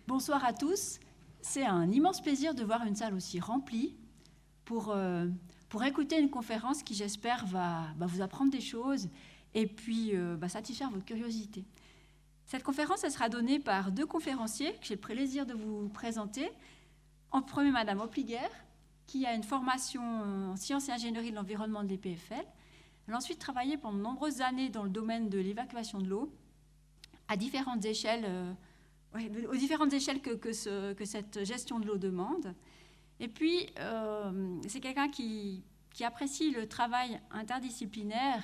Bonsoir à tous. C'est un immense plaisir de voir une salle aussi remplie pour écouter une conférence qui, j'espère, va vous apprendre des choses et puis satisfaire votre curiosité. Cette conférence, elle sera donnée par deux conférenciers que j'ai le plaisir de vous présenter. En premier, Madame Opliger, qui a une formation en sciences et ingénierie de l'environnement de l'EPFL. Elle a ensuite travaillé pendant de nombreuses années dans le domaine de l'évacuation de l'eau, à différentes échelles, aux différentes échelles que cette gestion de l'eau demande. Et puis, c'est quelqu'un qui apprécie le travail interdisciplinaire.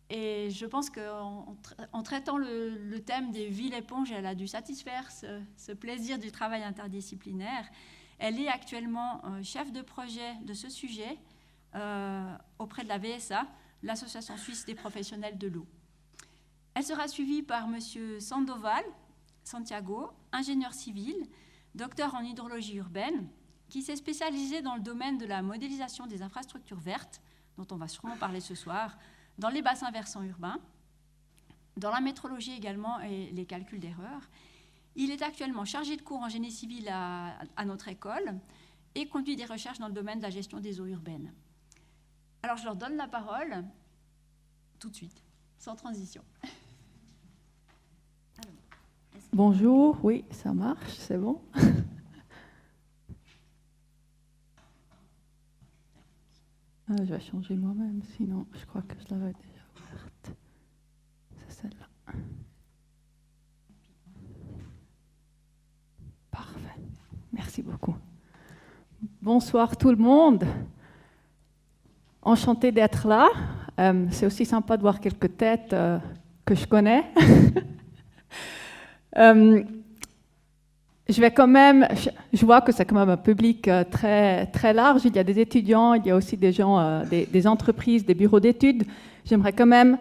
Et je pense qu'en traitant le thème des villes éponges, elle a dû satisfaire ce plaisir du travail interdisciplinaire. Elle est actuellement chef de projet de ce sujet auprès de la VSA, l'Association suisse des professionnels de l'eau. Elle sera suivie par M. Santiago, ingénieur civil, docteur en hydrologie urbaine, qui s'est spécialisé dans le domaine de la modélisation des infrastructures vertes, dont on va sûrement parler ce soir, dans les bassins versants urbains, dans la métrologie également et les calculs d'erreurs. Il est actuellement chargé de cours en génie civil à notre école et conduit des recherches dans le domaine de la gestion des eaux urbaines. Alors je leur donne la parole tout de suite, sans transition. Bonjour, oui, ça marche, c'est bon. Je vais changer moi-même, sinon je crois que je l'avais déjà ouverte. C'est celle-là. Parfait, merci beaucoup. Bonsoir tout le monde. Enchantée d'être là. C'est aussi sympa de voir quelques têtes que je connais. Je vois que c'est quand même un public très, très large. Il y a des étudiants, il y a aussi des gens, des entreprises, des bureaux d'études. J'aimerais quand même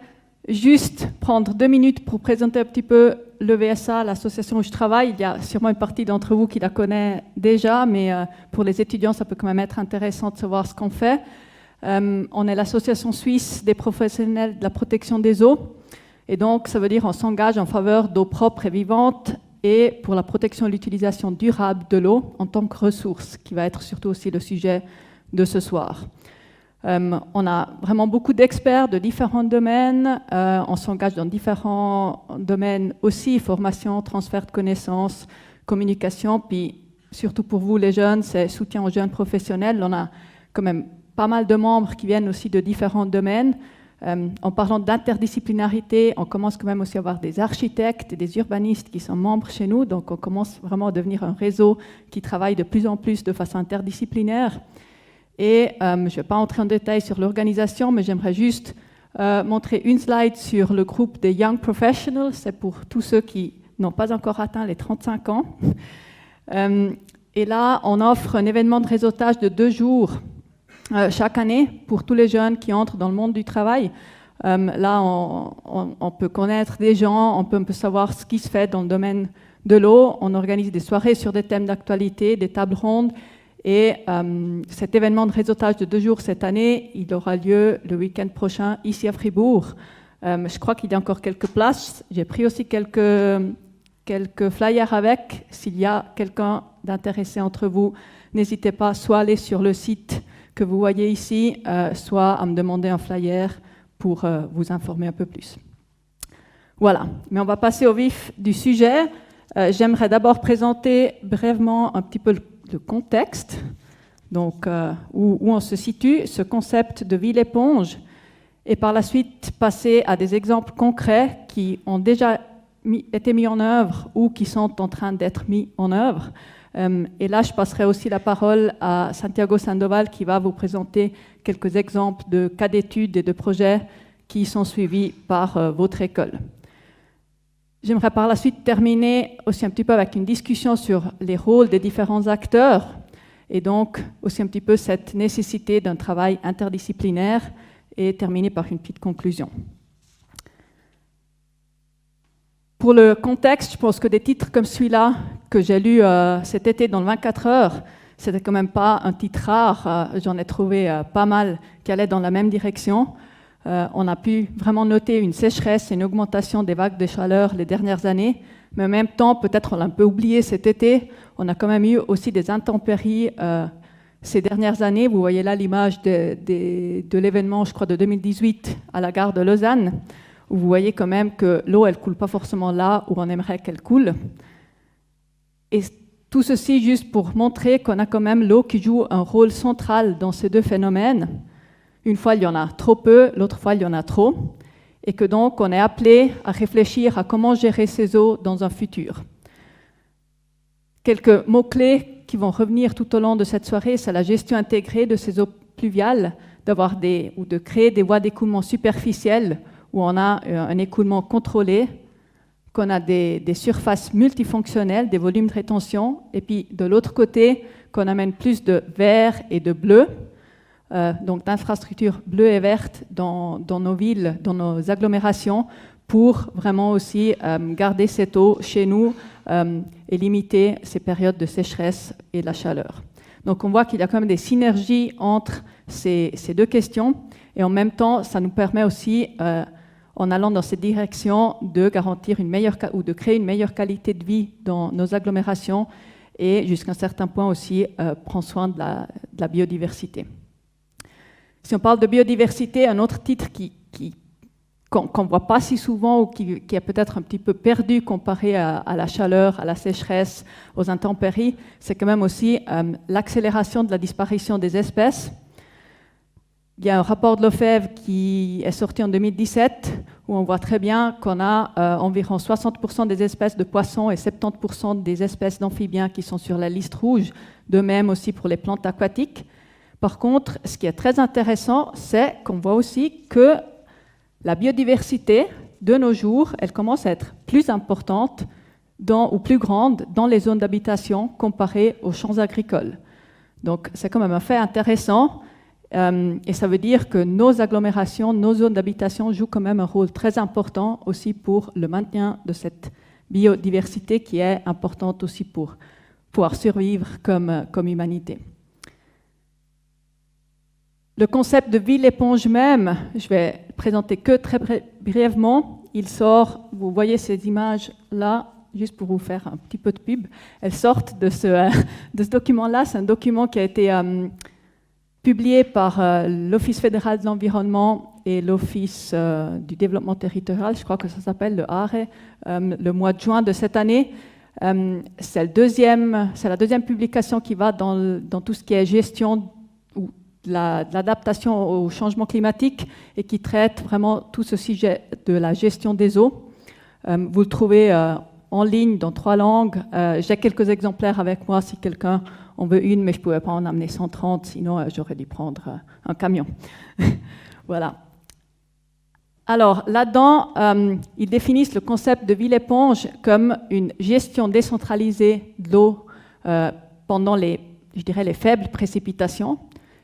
juste prendre 2 minutes pour présenter un petit peu le VSA, l'association où je travaille. Il y a sûrement une partie d'entre vous qui la connaît déjà, mais pour les étudiants, ça peut quand même être intéressant de savoir ce qu'on fait. On est l'association suisse des professionnels de la protection des eaux. Et donc, ça veut dire qu'on s'engage en faveur d'eau propre et vivante et pour la protection et l'utilisation durable de l'eau en tant que ressource, qui va être surtout aussi le sujet de ce soir. On a vraiment beaucoup d'experts de différents domaines. On s'engage dans différents domaines aussi, formation, transfert de connaissances, communication. Puis, surtout pour vous, les jeunes, c'est soutien aux jeunes professionnels. On a quand même pas mal de membres qui viennent aussi de différents domaines. En parlant d'interdisciplinarité, on commence quand même aussi à avoir des architectes et des urbanistes qui sont membres chez nous, donc on commence vraiment à devenir un réseau qui travaille de plus en plus de façon interdisciplinaire. Et je ne vais pas entrer en détail sur l'organisation, mais j'aimerais juste montrer une slide sur le groupe des Young Professionals, c'est pour tous ceux qui n'ont pas encore atteint les 35 ans. Et là, on offre un événement de réseautage de 2 jours chaque année pour tous les jeunes qui entrent dans le monde du travail. Là, on peut connaître des gens, on peut un peu savoir ce qui se fait dans le domaine de l'eau. On organise des soirées sur des thèmes d'actualité, des tables rondes. Et cet événement de réseautage de 2 jours cette année, il aura lieu le week-end prochain ici à Fribourg. Je crois qu'il y a encore quelques places. J'ai pris aussi quelques flyers avec. S'il y a quelqu'un d'intéressé entre vous, n'hésitez pas soit à aller sur le site que vous voyez ici, soit à me demander un flyer pour vous informer un peu plus. Voilà, mais on va passer au vif du sujet. J'aimerais d'abord présenter brièvement un petit peu le contexte, donc où on se situe, ce concept de ville éponge, et par la suite passer à des exemples concrets qui ont déjà été mis en œuvre ou qui sont en train d'être mis en œuvre. Et là, je passerai aussi la parole à Santiago Sandoval qui va vous présenter quelques exemples de cas d'études et de projets qui sont suivis par votre école. J'aimerais par la suite terminer aussi un petit peu avec une discussion sur les rôles des différents acteurs et donc aussi un petit peu cette nécessité d'un travail interdisciplinaire et terminer par une petite conclusion. Pour le contexte, je pense que des titres comme celui-là, que j'ai lu cet été dans le 24 heures, c'était quand même pas un titre rare. J'en ai trouvé pas mal qui allaient dans la même direction. On a pu vraiment noter une sécheresse et une augmentation des vagues de chaleur les dernières années, Mais en même temps, peut-être on l'a un peu oublié cet été, on a quand même eu aussi des intempéries ces dernières années. Vous voyez là l'image de l'événement, je crois, de 2018 à la gare de Lausanne, où vous voyez quand même que l'eau, elle ne coule pas forcément là où on aimerait qu'elle coule. Et tout ceci juste pour montrer qu'on a quand même l'eau qui joue un rôle central dans ces deux phénomènes. Une fois, il y en a trop peu, l'autre fois, il y en a trop. Et que donc, on est appelé à réfléchir à comment gérer ces eaux dans un futur. Quelques mots-clés qui vont revenir tout au long de cette soirée, c'est la gestion intégrée de ces eaux pluviales, ou de créer des voies d'écoulement superficielles où on a un écoulement contrôlé, qu'on a des surfaces multifonctionnelles, des volumes de rétention, et puis de l'autre côté, qu'on amène plus de vert et de bleu, donc d'infrastructures bleues et vertes dans nos villes, dans nos agglomérations, pour vraiment aussi garder cette eau chez nous et limiter ces périodes de sécheresse et de la chaleur. Donc on voit qu'il y a quand même des synergies entre ces deux questions, et en même temps, ça nous permet aussi, en allant dans cette direction, de garantir ou de créer une meilleure qualité de vie dans nos agglomérations, et jusqu'à un certain point aussi prendre soin de la biodiversité. Si on parle de biodiversité, un autre titre qu'on ne voit pas si souvent ou qui est peut-être un petit peu perdu comparé à la chaleur, à la sécheresse, aux intempéries, c'est quand même aussi l'accélération de la disparition des espèces. Il y a un rapport de l'OFEV qui est sorti en 2017 où on voit très bien qu'on a environ 60% des espèces de poissons et 70% des espèces d'amphibiens qui sont sur la liste rouge, de même aussi pour les plantes aquatiques. Par contre, ce qui est très intéressant, c'est qu'on voit aussi que la biodiversité, de nos jours, elle commence à être plus importante ou plus grande dans les zones d'habitation comparée aux champs agricoles. Donc, c'est quand même un fait intéressant et ça veut dire que nos agglomérations, nos zones d'habitation jouent quand même un rôle très important aussi pour le maintien de cette biodiversité qui est importante aussi pour pouvoir survivre comme humanité. Le concept de ville-éponge même, je vais présenter que très brièvement. Il sort, vous voyez ces images-là, juste pour vous faire un petit peu de pub, elles sortent de ce document-là. C'est un document qui a été publié par l'Office fédéral de l'environnement et l'Office du développement territorial, je crois que ça s'appelle le ARE, le mois de juin de cette année. C'est la deuxième publication qui va dans tout ce qui est gestion de l'adaptation au changement climatique et qui traite vraiment tout ce sujet de la gestion des eaux. Vous le trouvez en ligne dans 3 langues. J'ai quelques exemplaires avec moi si quelqu'un en veut une, mais je ne pouvais pas en amener 130, sinon j'aurais dû prendre un camion. Voilà. Alors là-dedans, ils définissent le concept de ville-éponge comme une gestion décentralisée de l'eau pendant les faibles précipitations.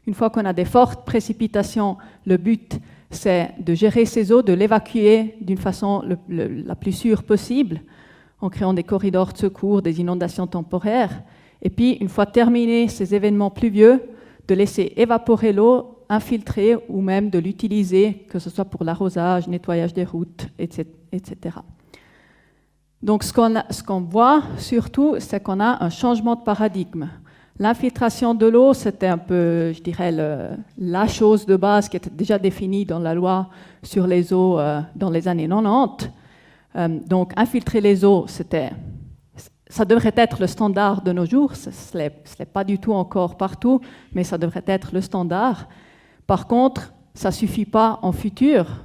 Une fois qu'on a des fortes précipitations, le but, c'est de gérer ces eaux, de l'évacuer d'une façon la plus sûre possible, en créant des corridors de secours, des inondations temporaires. Et puis, une fois terminés ces événements pluvieux, de laisser évaporer l'eau, infiltrer ou même de l'utiliser, que ce soit pour l'arrosage, nettoyage des routes, etc. Donc, ce qu'on voit surtout, c'est qu'on a un changement de paradigme. L'infiltration de l'eau, c'était un peu, je dirais, la chose de base qui était déjà définie dans la loi sur les eaux dans les années 90. Donc, infiltrer les eaux, ça devrait être le standard de nos jours. Ce n'est pas du tout encore partout, mais ça devrait être le standard. Par contre, ça ne suffit pas en futur.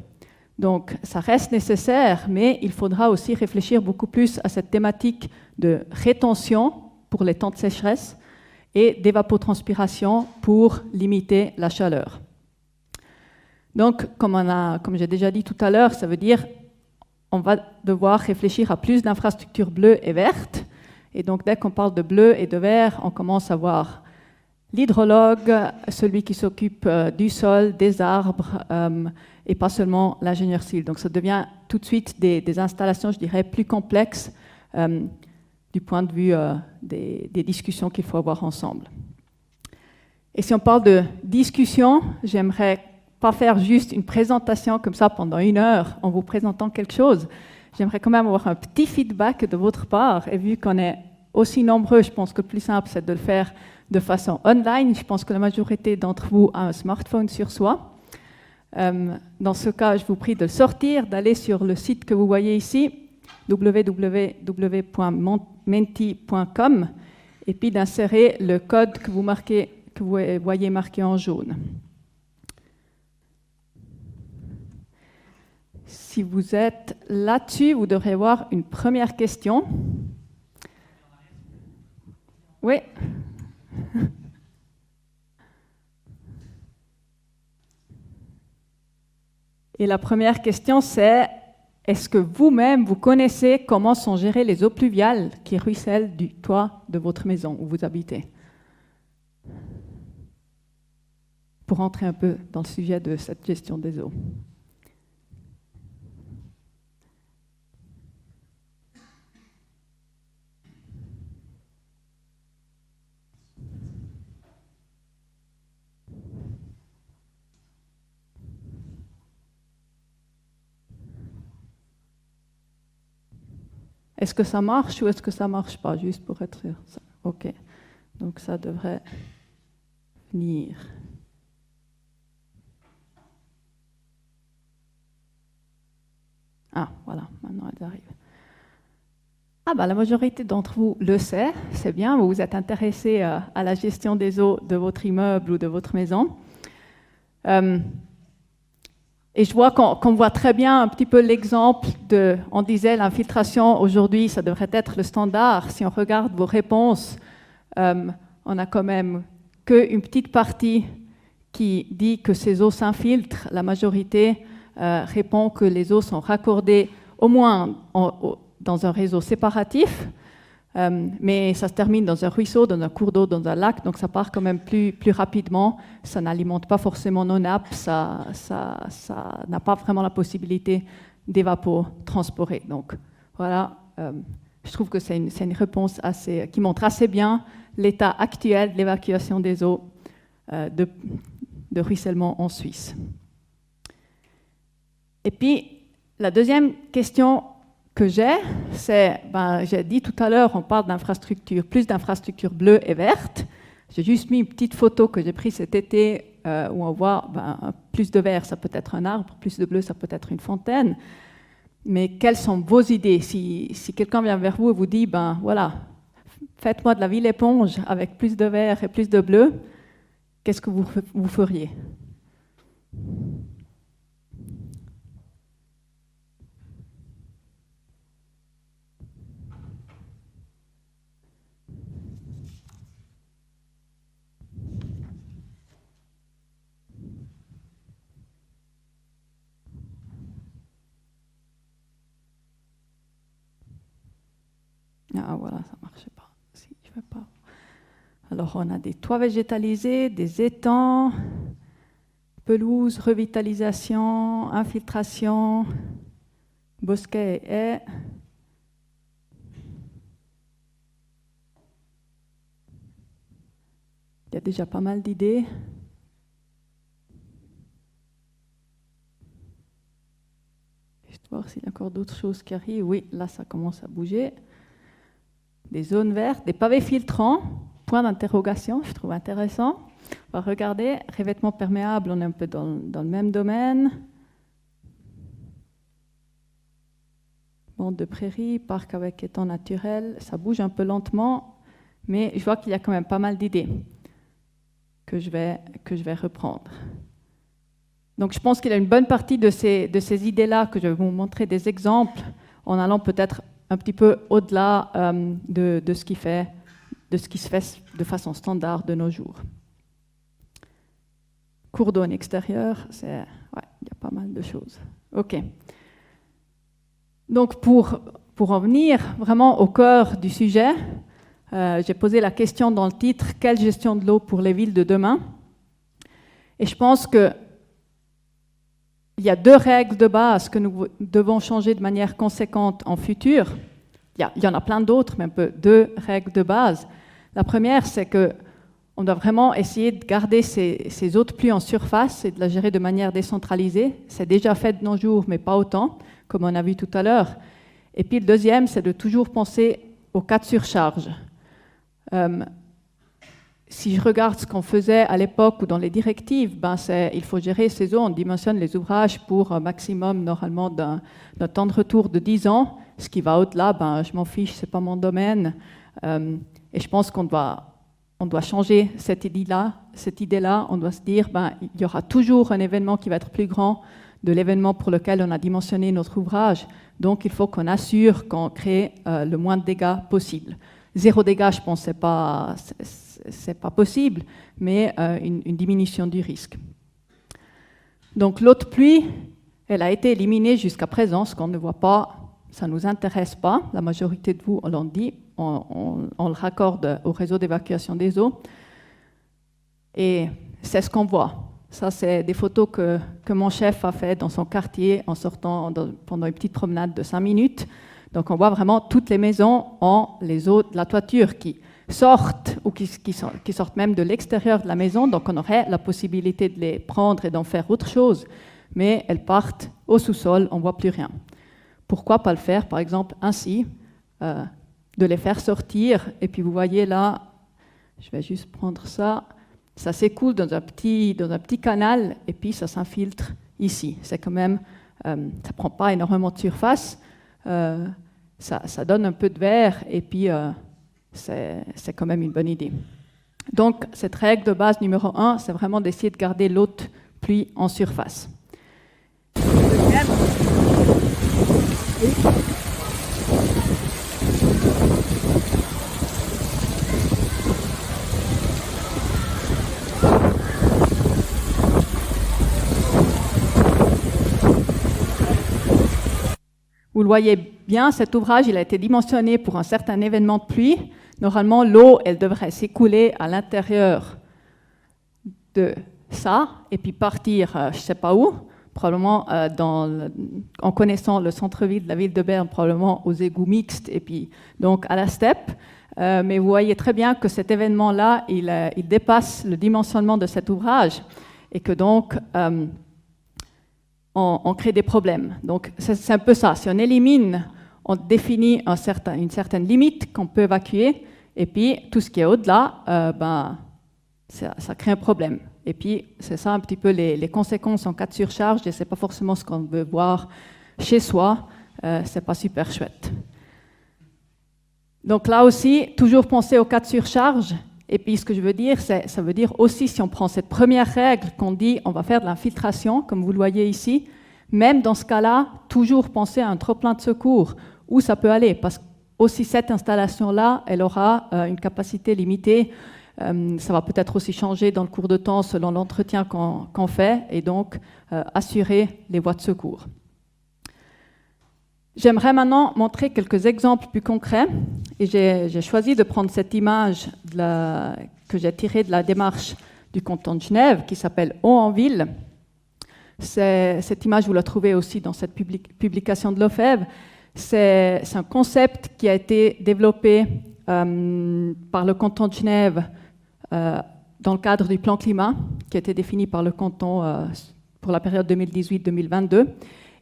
Donc, ça reste nécessaire, mais il faudra aussi réfléchir beaucoup plus à cette thématique de rétention pour les temps de sécheresse et d'évapotranspiration pour limiter la chaleur. Donc, comme j'ai déjà dit tout à l'heure, ça veut dire qu'on va devoir réfléchir à plus d'infrastructures bleues et vertes. Et donc, dès qu'on parle de bleu et de vert, on commence à voir l'hydrologue, celui qui s'occupe du sol, des arbres, et pas seulement l'ingénieur civil. Donc, ça devient tout de suite des installations, je dirais, plus complexes du point de vue des discussions qu'il faut avoir ensemble. Et si on parle de discussion, j'aimerais pas faire juste une présentation comme ça pendant 1 heure en vous présentant quelque chose, j'aimerais quand même avoir un petit feedback de votre part. Et vu qu'on est aussi nombreux, je pense que le plus simple, c'est de le faire de façon online. Je pense que la majorité d'entre vous a un smartphone sur soi. Dans ce cas, je vous prie de sortir, d'aller sur le site que vous voyez ici, www.menti.com, et puis d'insérer le code que vous voyez marqué en jaune. Si vous êtes là-dessus, vous devrez voir une première question. Oui. Et la première question, c'est: est-ce que vous-même, vous connaissez comment sont gérées les eaux pluviales qui ruissellent du toit de votre maison où vous habitez? Pour entrer un peu dans le sujet de cette gestion des eaux. Est-ce que ça marche ou est-ce que ça ne marche pas? Juste pour être sûr. OK. Donc ça devrait venir. Ah, voilà, maintenant elles arrivent. Ah, bah, la majorité d'entre vous le sait, c'est bien, vous vous êtes intéressé à la gestion des eaux de votre immeuble ou de votre maison. Et je vois qu'on voit très bien un petit peu l'exemple de, on disait, l'infiltration aujourd'hui, ça devrait être le standard. Si on regarde vos réponses, on a quand même qu'une petite partie qui dit que ces eaux s'infiltrent. La majorité répond que les eaux sont raccordées au moins dans un réseau séparatif, mais ça se termine dans un ruisseau, dans un cours d'eau, dans un lac, donc ça part quand même plus rapidement. Ça n'alimente pas forcément nos nappes, ça n'a pas vraiment la possibilité d'évapotranspirer. Donc voilà, je trouve que c'est une réponse qui montre assez bien l'état actuel de l'évacuation des eaux de ruissellement en Suisse. Et puis, la deuxième question que c'est, j'ai dit tout à l'heure, on parle d'infrastructures, plus d'infrastructures bleues et vertes. J'ai juste mis une petite photo que j'ai prise cet été où on voit plus de vert, ça peut être un arbre, plus de bleu, ça peut être une fontaine. Mais quelles sont vos idées? Si quelqu'un vient vers vous et vous dit, voilà, faites-moi de la ville éponge avec plus de vert et plus de bleu, qu'est-ce que vous feriez? Ah voilà, ça ne marchait pas. Si, je veux pas. Alors on a des toits végétalisés, des étangs, pelouse, revitalisation, infiltration, bosquets et haies. Il y a déjà pas mal d'idées. Je vais voir s'il y a encore d'autres choses qui arrivent. Oui, là ça commence à bouger. Des zones vertes, des pavés filtrants, point d'interrogation, je trouve intéressant. On va regarder, revêtement perméable, on est un peu dans le même domaine. Bande de prairies, parc avec étang naturel, ça bouge un peu lentement, mais je vois qu'il y a quand même pas mal d'idées que je vais reprendre. Donc je pense qu'il y a une bonne partie de ces idées-là que je vais vous montrer des exemples en allant peut-être un petit peu au-delà de ce qui se fait de façon standard de nos jours. Cours d'eau en extérieur, il y a pas mal de choses. OK. Donc pour en venir vraiment au cœur du sujet, j'ai posé la question dans le titre « Quelle gestion de l'eau pour les villes de demain ?» Et je pense qu'il y a 2 règles de base que nous devons changer de manière conséquente en futur. Il y en a plein d'autres, mais un peu 2 règles de base. La première, c'est qu'on doit vraiment essayer de garder ces eaux de pluie en surface et de la gérer de manière décentralisée. C'est déjà fait de nos jours, mais pas autant, comme on a vu tout à l'heure. Et puis le deuxième, c'est de toujours penser au cas de surcharge. Si je regarde ce qu'on faisait à l'époque ou dans les directives, il faut gérer ces eaux, on dimensionne les ouvrages pour un maximum normalement d'un temps de retour de 10 ans. Ce qui va au-delà, je m'en fiche, ce n'est pas mon domaine. Et je pense qu'on doit changer cette idée-là. On doit se dire il y aura toujours un événement qui va être plus grand de l'événement pour lequel on a dimensionné notre ouvrage. Donc il faut qu'on assure qu'on crée le moins de dégâts possible. 0 dégâts, je pense, c'est pas possible, mais une diminution du risque. Donc l'eau de pluie, elle a été éliminée jusqu'à présent, ce qu'on ne voit pas, ça ne nous intéresse pas. La majorité de vous, on l'a dit, on le raccorde au réseau d'évacuation des eaux. Et c'est ce qu'on voit. Ça, c'est des photos que mon chef a fait dans son quartier en sortant pendant une petite promenade de 5 minutes. Donc on voit vraiment toutes les maisons ont les eaux de la toiture qui sortent ou qui sortent même de l'extérieur de la maison. Donc on aurait la possibilité de les prendre et d'en faire autre chose. Mais elles partent au sous-sol, on ne voit plus rien. Pourquoi pas le faire, par exemple, ainsi, de les faire sortir. Et puis vous voyez là, je vais juste prendre ça, ça s'écoule dans un petit canal et puis ça s'infiltre ici. C'est quand même, ça ne prend pas énormément de surface. Ça donne un peu de verre et puis c'est quand même une bonne idée. Donc cette règle de base numéro 1, c'est vraiment d'essayer de garder l'eau de pluie en surface. Vous le voyez bien, cet ouvrage il a été dimensionné pour un certain événement de pluie. Normalement, l'eau, elle devrait s'écouler à l'intérieur de ça et puis partir, je ne sais pas où, probablement en connaissant le centre-ville de la ville de Berne, probablement aux égouts mixtes et puis donc à la steppe. Mais vous voyez très bien que cet événement-là, il dépasse le dimensionnement de cet ouvrage et que donc on crée des problèmes. Donc c'est un peu ça. Si on élimine, on définit une certaine limite qu'on peut évacuer, et puis tout ce qui est au-delà, ça crée un problème. Et puis c'est ça un petit peu les conséquences en cas de surcharge, et c'est pas forcément ce qu'on veut voir chez soi. C'est pas super chouette. Donc là aussi, toujours penser au cas de surcharge. Et puis ce que je veux dire, ça veut dire aussi, si on prend cette première règle qu'on dit on va faire de l'infiltration, comme vous le voyez ici, même dans ce cas-là, toujours penser à un trop-plein de secours, où ça peut aller, parce que aussi cette installation-là, elle aura une capacité limitée. Ça va peut-être aussi changer dans le cours de temps selon l'entretien qu'on fait, et donc assurer les voies de secours. J'aimerais maintenant montrer quelques exemples plus concrets. Et j'ai choisi de prendre cette image que j'ai tirée de la démarche du canton de Genève, qui s'appelle Eau en ville. Cette image, vous la trouvez aussi dans cette publication de l'OFEV. C'est un concept qui a été développé par le canton de Genève dans le cadre du plan climat, qui a été défini par le canton pour la période 2018-2022.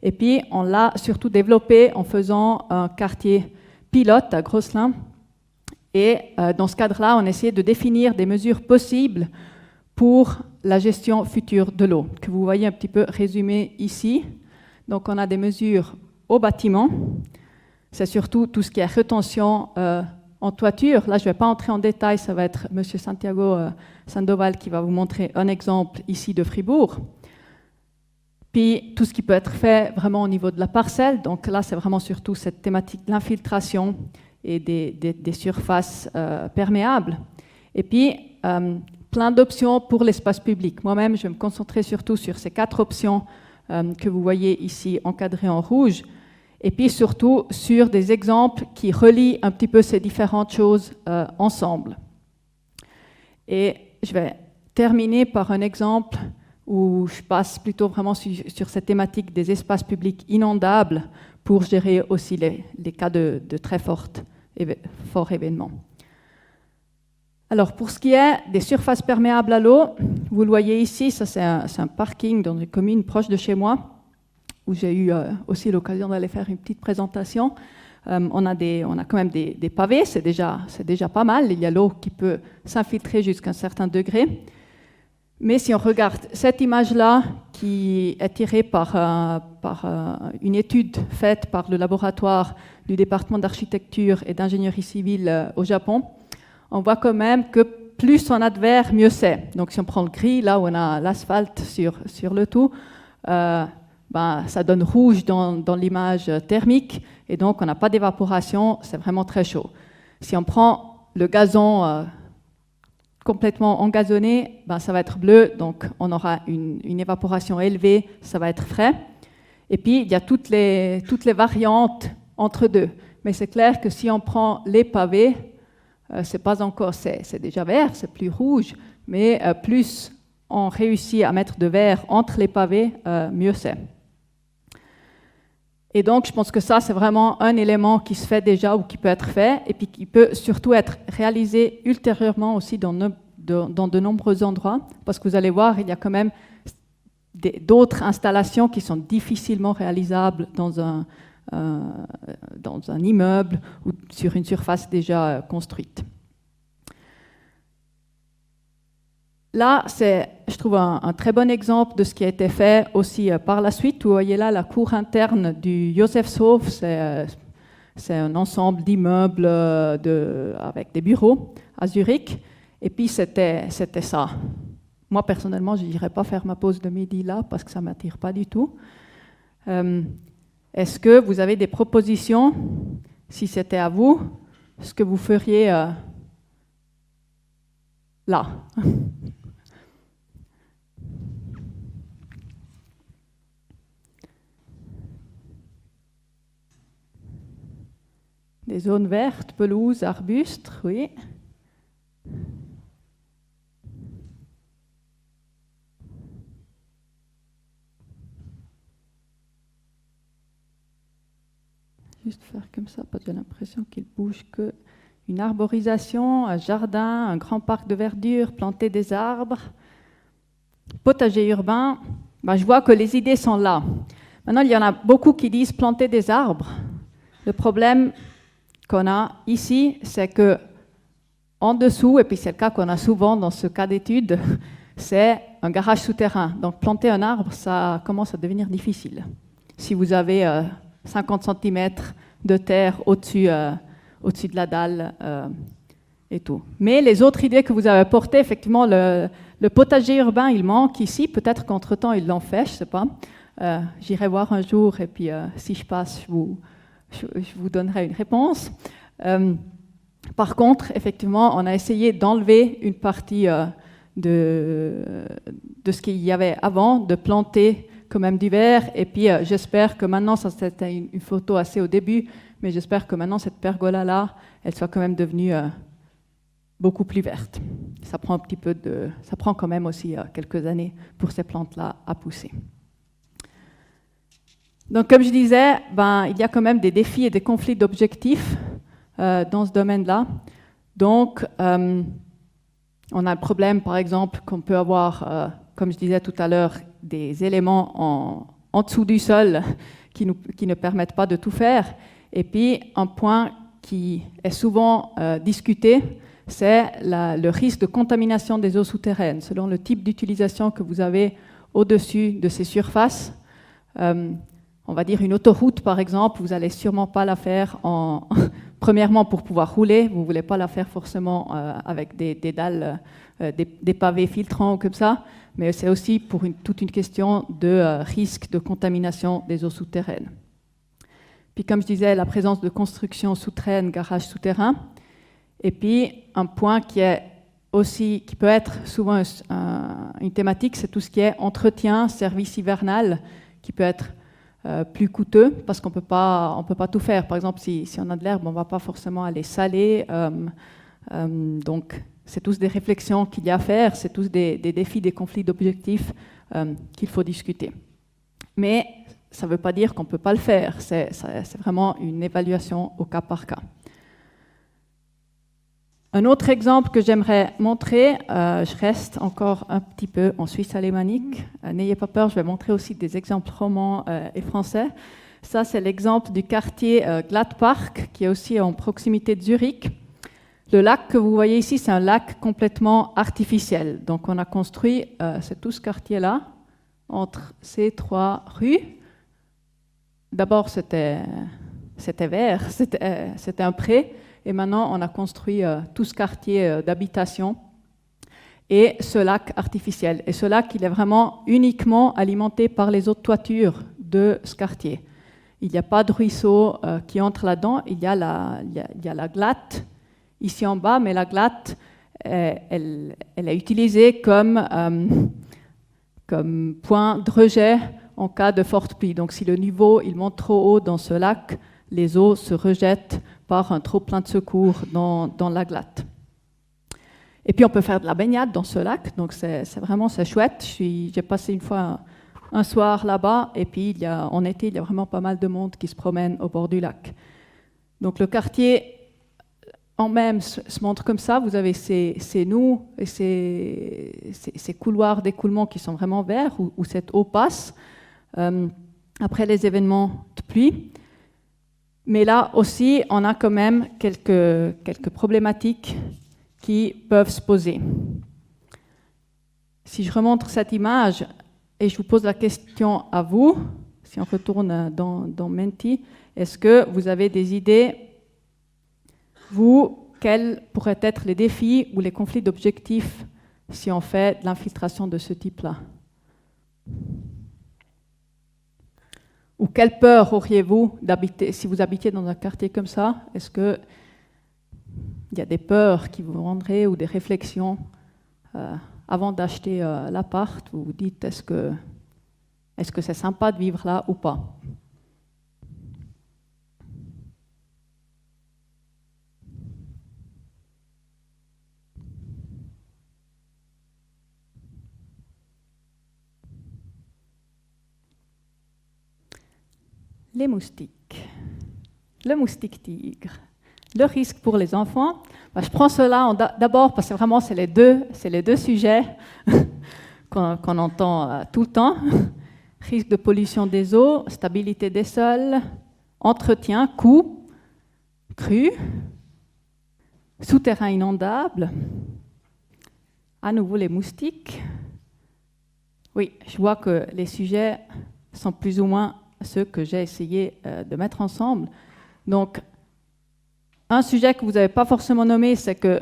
Et puis, on l'a surtout développé en faisant un quartier pilote à Grosselin. Et dans ce cadre-là, on essayait de définir des mesures possibles pour la gestion future de l'eau, que vous voyez un petit peu résumé ici. Donc, on a des mesures au bâtiment. C'est surtout tout ce qui est rétention en toiture. Là, je ne vais pas entrer en détail, ça va être M. Santiago Sandoval qui va vous montrer un exemple ici de Fribourg. Puis tout ce qui peut être fait vraiment au niveau de la parcelle. Donc là, c'est vraiment surtout cette thématique de l'infiltration et des surfaces perméables. Et puis, plein d'options pour l'espace public. Moi-même, je vais me concentrer surtout sur ces 4 options que vous voyez ici encadrées en rouge. Et puis surtout sur des exemples qui relient un petit peu ces différentes choses ensemble. Et je vais terminer par un exemple où je passe plutôt vraiment sur cette thématique des espaces publics inondables pour gérer aussi les cas de très forts événements. Alors, pour ce qui est des surfaces perméables à l'eau, vous le voyez ici, ça c'est un parking dans une commune proche de chez moi, où j'ai eu aussi l'occasion d'aller faire une petite présentation. On a quand même des pavés, c'est déjà pas mal. Il y a l'eau qui peut s'infiltrer jusqu'à un certain degré. Mais si on regarde cette image-là, qui est tirée par une étude faite par le laboratoire du département d'architecture et d'ingénierie civile au Japon, on voit quand même que plus on a de verre, mieux c'est. Donc si on prend le gris, là où on a l'asphalte sur le tout, ça donne rouge dans l'image thermique, et donc on n'a pas d'évaporation, c'est vraiment très chaud. Si on prend le gazon complètement engazonné, ça va être bleu, donc on aura une évaporation élevée, ça va être frais. Et puis, il y a toutes les variantes entre deux. Mais c'est clair que si on prend les pavés, c'est déjà vert, c'est plus rouge, mais plus on réussit à mettre de verre entre les pavés, mieux c'est. Et donc, je pense que ça, c'est vraiment un élément qui se fait déjà ou qui peut être fait, et puis qui peut surtout être réalisé ultérieurement aussi dans de nombreux endroits, parce que vous allez voir, il y a quand même d'autres installations qui sont difficilement réalisables dans un immeuble ou sur une surface déjà construite. Là, c'est, je trouve, un très bon exemple de ce qui a été fait aussi par la suite. Vous voyez là la cour interne du Josefshof, c'est un ensemble d'immeubles avec des bureaux à Zurich. Et puis, c'était ça. Moi, personnellement, je n'irais pas faire ma pause de midi là parce que ça ne m'attire pas du tout. Est-ce que vous avez des propositions, si c'était à vous, ce que vous feriez là? Des zones vertes, pelouses, arbustes, oui. Juste faire comme ça, parce que j'ai l'impression qu'il bouge que une arborisation, un jardin, un grand parc de verdure, planter des arbres, potager urbain. Je vois que les idées sont là. Maintenant, il y en a beaucoup qui disent planter des arbres. Le problème qu'on a ici, c'est que en dessous, et puis c'est le cas qu'on a souvent dans ce cas d'étude, c'est un garage souterrain. Donc planter un arbre, ça commence à devenir difficile. Si vous avez 50 cm de terre au-dessus de la dalle et tout. Mais les autres idées que vous avez apportées, effectivement, le potager urbain, il manque ici. Peut-être qu'entre-temps, ils l'ont fait, je ne sais pas. J'irai voir un jour et puis si je passe, je vous donnerai une réponse. Par contre, effectivement, on a essayé d'enlever une partie de ce qu'il y avait avant, de planter quand même du verre. Et puis, j'espère que maintenant, ça c'était une photo assez au début, mais j'espère que maintenant, cette pergola-là, elle soit quand même devenue beaucoup plus verte. Ça prend quand même aussi quelques années pour ces plantes-là à pousser. Donc, comme je disais, il y a quand même des défis et des conflits d'objectifs dans ce domaine-là. Donc, on a le problème, par exemple, qu'on peut avoir, comme je disais tout à l'heure, des éléments en dessous du sol qui ne permettent pas de tout faire. Et puis, un point qui est souvent discuté, c'est le risque de contamination des eaux souterraines. Selon le type d'utilisation que vous avez au-dessus de ces surfaces, on va dire une autoroute, par exemple, vous n'allez sûrement pas la faire premièrement pour pouvoir rouler, vous ne voulez pas la faire forcément avec des dalles, des pavés filtrants ou comme ça, mais c'est aussi pour toute une question de risque de contamination des eaux souterraines. Puis comme je disais, la présence de constructions souterraines, garages souterrains, et puis un point qui peut être souvent une thématique, c'est tout ce qui est entretien, service hivernal, qui peut être plus coûteux parce qu'on peut pas tout faire. Par exemple, si on a de l'herbe, on ne va pas forcément aller saler. Donc, c'est tous des réflexions qu'il y a à faire, c'est tous des défis, des conflits d'objectifs qu'il faut discuter. Mais ça ne veut pas dire qu'on ne peut pas le faire. C'est vraiment une évaluation au cas par cas. Un autre exemple que j'aimerais montrer, je reste encore un petit peu en Suisse alémanique. N'ayez pas peur, je vais montrer aussi des exemples romans et français. Ça, c'est l'exemple du quartier Gladpark, qui est aussi en proximité de Zurich. Le lac que vous voyez ici, c'est un lac complètement artificiel. Donc, on a construit, c'est tout ce quartier-là, entre ces 3 rues. D'abord, c'était vert, c'était un pré, et maintenant, on a construit tout ce quartier d'habitation et ce lac artificiel. Et ce lac, il est vraiment uniquement alimenté par les eaux de toiture de ce quartier. Il n'y a pas de ruisseau qui entre là-dedans, il y a la Glatte ici en bas, mais la Glatte, elle est utilisée comme point de rejet en cas de forte pluie. Donc si le niveau il monte trop haut dans ce lac, les eaux se rejettent par un trop-plein de secours dans la Glatte. Et puis on peut faire de la baignade dans ce lac, donc c'est chouette. J'ai passé une fois un soir là-bas, et puis en été, il y a vraiment pas mal de monde qui se promène au bord du lac. Donc le quartier en même se montre comme ça. Vous avez ces nœuds et ces couloirs d'écoulement qui sont vraiment verts, où cette eau passe après les événements de pluie. Mais là aussi, on a quand même quelques problématiques qui peuvent se poser. Si je remonte cette image et je vous pose la question à vous, si on retourne dans Menti, est-ce que vous avez des idées, vous, quels pourraient être les défis ou les conflits d'objectifs si on fait de l'infiltration de ce type-là? Ou quelle peur auriez-vous d'habiter, si vous habitiez dans un quartier comme ça? Est-ce qu'il y a des peurs qui vous rendraient ou des réflexions avant d'acheter l'appart? Vous vous dites, est-ce que c'est sympa de vivre là ou pas? Les moustiques. Le moustique tigre. Le risque pour les enfants. Je prends cela d'abord parce que vraiment c'est les deux sujets qu'on entend tout le temps. Risque de pollution des eaux, stabilité des sols, entretien, coût, crues, souterrain inondable. À nouveau les moustiques. Oui, je vois que les sujets sont plus ou moins ceux que j'ai essayé de mettre ensemble. Donc, un sujet que vous n'avez pas forcément nommé, c'est que,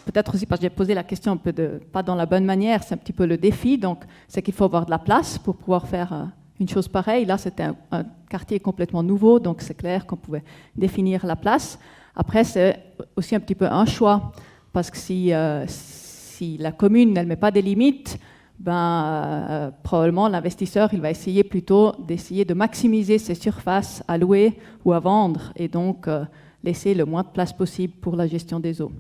peut-être aussi parce que j'ai posé la question un peu pas dans la bonne manière, c'est un petit peu le défi, donc c'est qu'il faut avoir de la place pour pouvoir faire une chose pareille. Là, c'était un quartier complètement nouveau, donc c'est clair qu'on pouvait définir la place. Après, c'est aussi un petit peu un choix, parce que si la commune ne met pas des limites, probablement l'investisseur il va essayer plutôt de maximiser ses surfaces à louer ou à vendre et donc laisser le moins de place possible pour la gestion des eaux.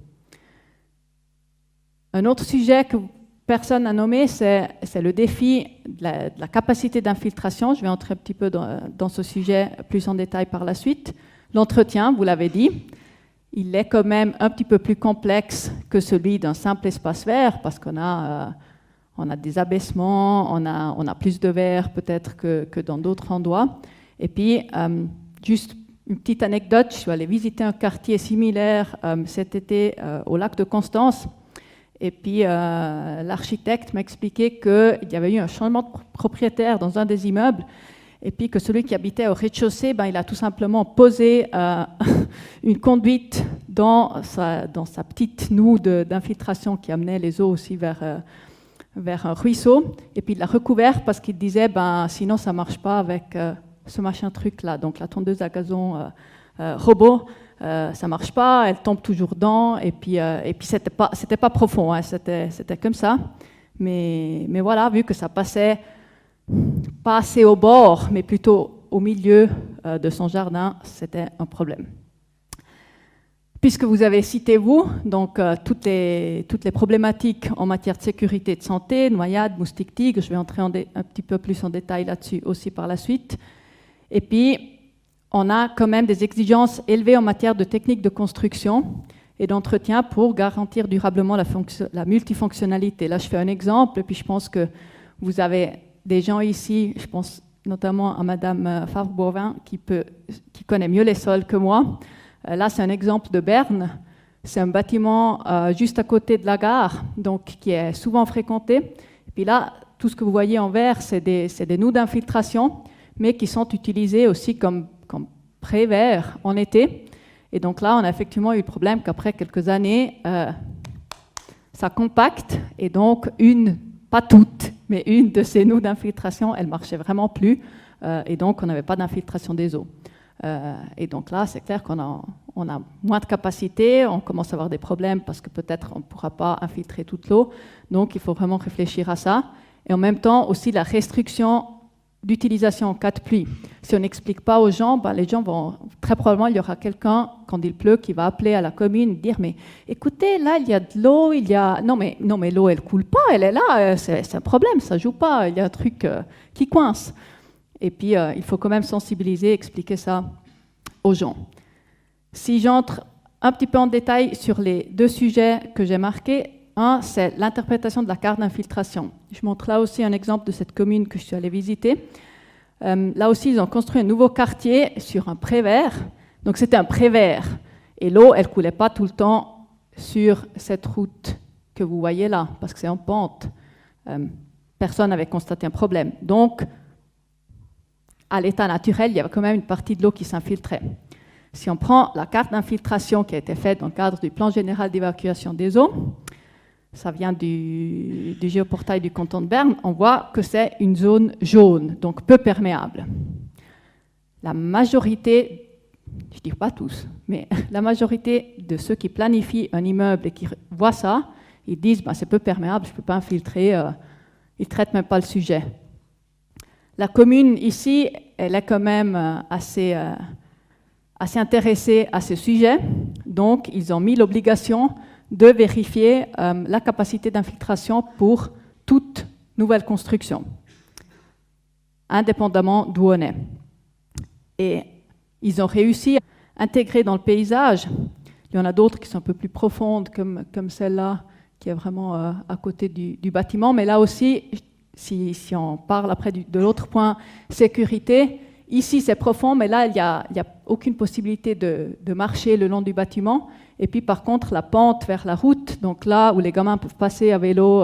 Un autre sujet que personne n'a nommé, c'est le défi de la capacité d'infiltration. Je vais entrer un petit peu dans ce sujet plus en détail par la suite. L'entretien, vous l'avez dit, il est quand même un petit peu plus complexe que celui d'un simple espace vert parce qu'on a des abaissements, on a plus de verre peut-être que dans d'autres endroits. Et puis, juste une petite anecdote, je suis allée visiter un quartier similaire cet été au lac de Constance. Et puis, l'architecte m'a expliqué qu'il y avait eu un changement de propriétaire dans un des immeubles. Et puis que celui qui habitait au rez-de-chaussée, il a tout simplement posé une conduite dans sa petite noue d'infiltration qui amenait les eaux aussi vers un ruisseau, et puis il l'a recouvert parce qu'il disait sinon ça marche pas avec ce machin truc là, donc la tondeuse à gazon robot, ça marche pas, elle tombe toujours dedans, et puis c'était pas profond, hein, c'était comme ça, mais voilà, vu que ça passait pas assez au bord, mais plutôt au milieu de son jardin, c'était un problème. Puisque vous avez cité, donc toutes les problématiques en matière de sécurité et de santé, noyades, moustiques tigres, je vais entrer un petit peu plus en détail là-dessus aussi par la suite. Et puis, on a quand même des exigences élevées en matière de techniques de construction et d'entretien pour garantir durablement la multifonctionnalité. Là, je fais un exemple, et puis je pense que vous avez des gens ici, je pense notamment à Madame Favre-Bovin, qui connaît mieux les sols que moi. Là, c'est un exemple de Berne. C'est un bâtiment juste à côté de la gare, donc qui est souvent fréquenté. Et puis là, tout ce que vous voyez en vert, c'est des noues d'infiltration, mais qui sont utilisés aussi comme pré-verre en été. Et donc là, on a effectivement eu le problème qu'après quelques années, ça compacte, et donc pas toutes, mais une de ces noues d'infiltration, elle marchait vraiment plus, et donc on n'avait pas d'infiltration des eaux. Et donc là, c'est clair qu'on a moins de capacité, on commence à avoir des problèmes parce que peut-être on ne pourra pas infiltrer toute l'eau, donc il faut vraiment réfléchir à ça. Et en même temps, aussi la restriction d'utilisation en cas de pluie. Si on n'explique pas aux gens, les gens vont, très probablement, il y aura quelqu'un, quand il pleut, qui va appeler à la commune, dire, mais écoutez, là, il y a de l'eau, Non, mais l'eau, elle coule pas, elle est là, c'est un problème, ça joue pas, il y a un truc qui coince. Et puis, il faut quand même sensibiliser, expliquer ça aux gens. Si j'entre un petit peu en détail sur les deux sujets que j'ai marqués, un, c'est l'interprétation de la carte d'infiltration. Je montre là aussi un exemple de cette commune que je suis allée visiter. Là aussi, ils ont construit un nouveau quartier sur un prévert. Donc, c'était un prévert. Et l'eau, elle ne coulait pas tout le temps sur cette route que vous voyez là, parce que c'est en pente. Personne n'avait constaté un problème. Donc, à l'état naturel, il y avait quand même une partie de l'eau qui s'infiltrait. Si on prend la carte d'infiltration qui a été faite dans le cadre du plan général d'évacuation des eaux, ça vient du géoportail du canton de Berne, on voit que c'est une zone jaune, donc peu perméable. La majorité, je ne dis pas tous, mais la majorité de ceux qui planifient un immeuble et qui voient ça, ils disent c'est peu perméable, je ne peux pas infiltrer, ils ne traitent même pas le sujet. La commune ici, elle est quand même assez intéressée à ce sujet, donc ils ont mis l'obligation de vérifier la capacité d'infiltration pour toute nouvelle construction, indépendamment d'où on est. Et ils ont réussi à intégrer dans le paysage, il y en a d'autres qui sont un peu plus profondes, comme celle-là, qui est vraiment à côté du bâtiment, mais là aussi, si on parle après de l'autre point, sécurité, ici c'est profond, mais là il n'y a aucune possibilité de marcher le long du bâtiment. Et puis par contre, la pente vers la route, donc là où les gamins peuvent passer à vélo,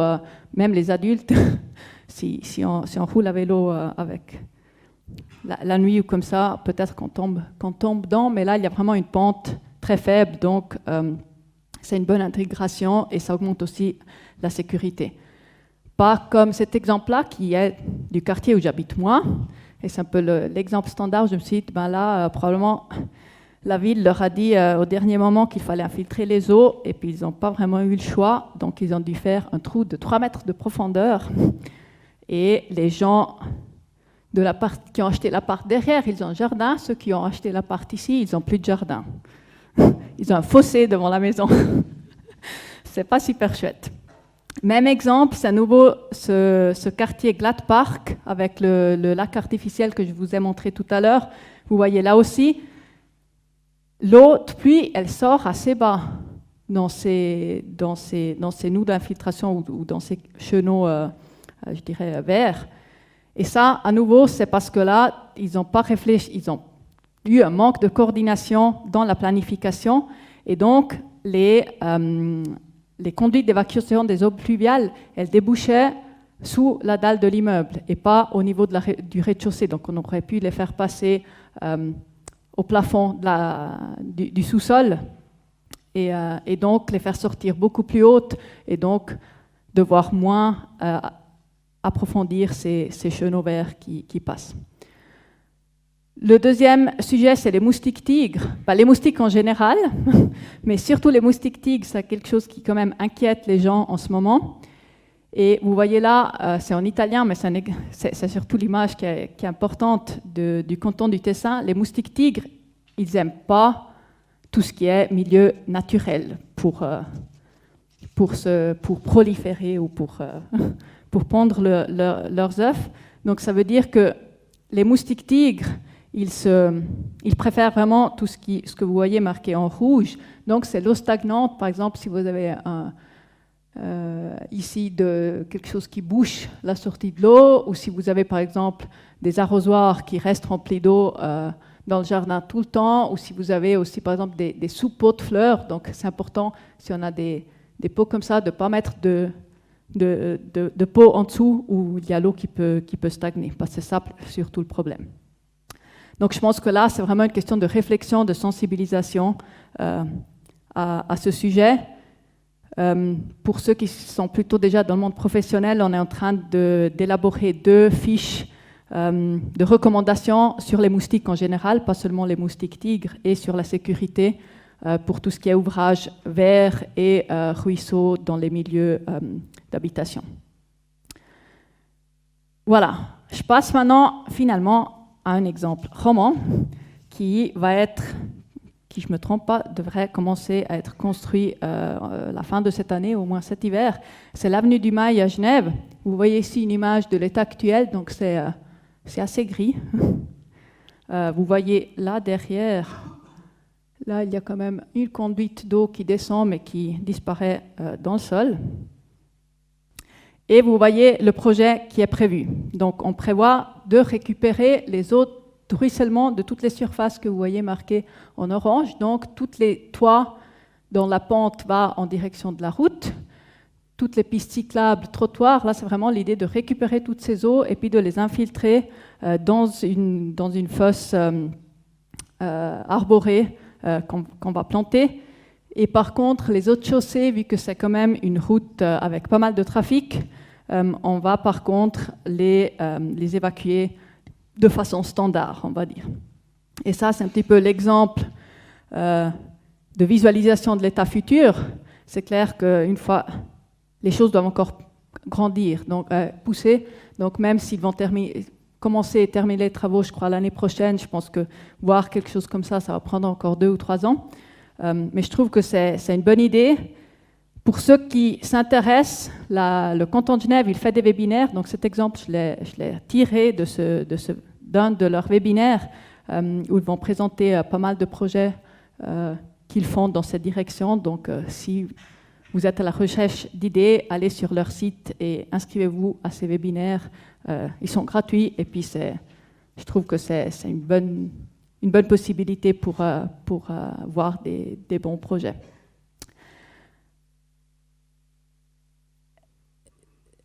même les adultes, si on roule à vélo avec la nuit ou comme ça, peut-être qu'on tombe dedans, mais là il y a vraiment une pente très faible, donc c'est une bonne intégration et ça augmente aussi la sécurité. Pas comme cet exemple-là qui est du quartier où j'habite moi, et c'est un peu l'exemple standard. Je me suis dit, là, probablement, la ville leur a dit au dernier moment qu'il fallait infiltrer les eaux, et puis ils n'ont pas vraiment eu le choix, donc ils ont dû faire un trou de 3 mètres de profondeur. Et les gens qui ont acheté l'appart derrière, ils ont un jardin. Ceux qui ont acheté l'appart ici, ils n'ont plus de jardin. Ils ont un fossé devant la maison. C'est pas super chouette. Même exemple, c'est à nouveau ce quartier Gladpark avec le lac artificiel que je vous ai montré tout à l'heure. Vous voyez là aussi, l'eau de pluie, elle sort assez bas dans ces noues d'infiltration ou dans ces chenaux, je dirais, verts. Et ça, à nouveau, c'est parce que là, ils n'ont pas réfléchi, ils ont eu un manque de coordination dans la planification. Et donc, les conduites d'évacuation des eaux pluviales, elles débouchaient sous la dalle de l'immeuble et pas au niveau du rez-de-chaussée. Donc on aurait pu les faire passer au plafond du sous-sol et donc les faire sortir beaucoup plus hautes et donc devoir moins approfondir ces chenaux verts qui passent. Le deuxième sujet, c'est les moustiques tigres. Les moustiques en général, mais surtout les moustiques tigres, c'est quelque chose qui quand même inquiète les gens en ce moment. Et vous voyez là, c'est en italien, mais c'est surtout l'image qui est importante du canton du Tessin. Les moustiques tigres, ils n'aiment pas tout ce qui est milieu naturel pour proliférer ou pour pondre leurs œufs. Donc ça veut dire que les moustiques tigres, ils préfèrent vraiment tout ce que vous voyez marqué en rouge. Donc, c'est l'eau stagnante. Par exemple, si vous avez ici de quelque chose qui bouche la sortie de l'eau, ou si vous avez par exemple des arrosoirs qui restent remplis d'eau dans le jardin tout le temps, ou si vous avez aussi par exemple des sous-pots de fleurs. Donc c'est important, si on a des pots comme ça, de ne pas mettre de pots en dessous où il y a l'eau qui peut stagner, parce que c'est ça surtout le problème. Donc je pense que là, c'est vraiment une question de réflexion, de sensibilisation à ce sujet. Pour ceux qui sont plutôt déjà dans le monde professionnel, on est en train d'élaborer 2 fiches de recommandations sur les moustiques en général, pas seulement les moustiques tigres, et sur la sécurité pour tout ce qui est ouvrages verts et ruisseaux dans les milieux d'habitation. Voilà, je passe maintenant finalement à un exemple roman qui va être, qui je ne me trompe pas, devrait commencer à être construit la fin de cette année, au moins cet hiver. C'est l'avenue du Mail à Genève. Vous voyez ici une image de l'état actuel, donc c'est assez gris. Vous voyez là derrière, là il y a quand même une conduite d'eau qui descend mais qui disparaît dans le sol. Et vous voyez le projet qui est prévu. Donc on prévoit de récupérer les eaux de ruissellement de toutes les surfaces que vous voyez marquées en orange. Donc tous les toits dont la pente va en direction de la route, toutes les pistes cyclables, trottoirs, là c'est vraiment l'idée de récupérer toutes ces eaux et puis de les infiltrer dans une fosse arborée qu'on va planter. Et par contre, les autres chaussées, vu que c'est quand même une route avec pas mal de trafic, on va par contre les évacuer de façon standard, on va dire. Et ça, c'est un petit peu l'exemple de visualisation de l'état futur. C'est clair qu'une fois, les choses doivent encore grandir, donc pousser. Donc même s'ils vont commencer et terminer les travaux, je crois, l'année prochaine, je pense que voir quelque chose comme ça va prendre encore 2 ou 3 ans. Mais je trouve que c'est une bonne idée. Pour ceux qui s'intéressent, le canton de Genève, il fait des webinaires. Donc cet exemple, je l'ai tiré d'un de leurs webinaires où ils vont présenter pas mal de projets qu'ils font dans cette direction. Donc si vous êtes à la recherche d'idées, allez sur leur site et inscrivez-vous à ces webinaires. Ils sont gratuits et puis je trouve que c'est une bonne possibilité pour voir des bons projets.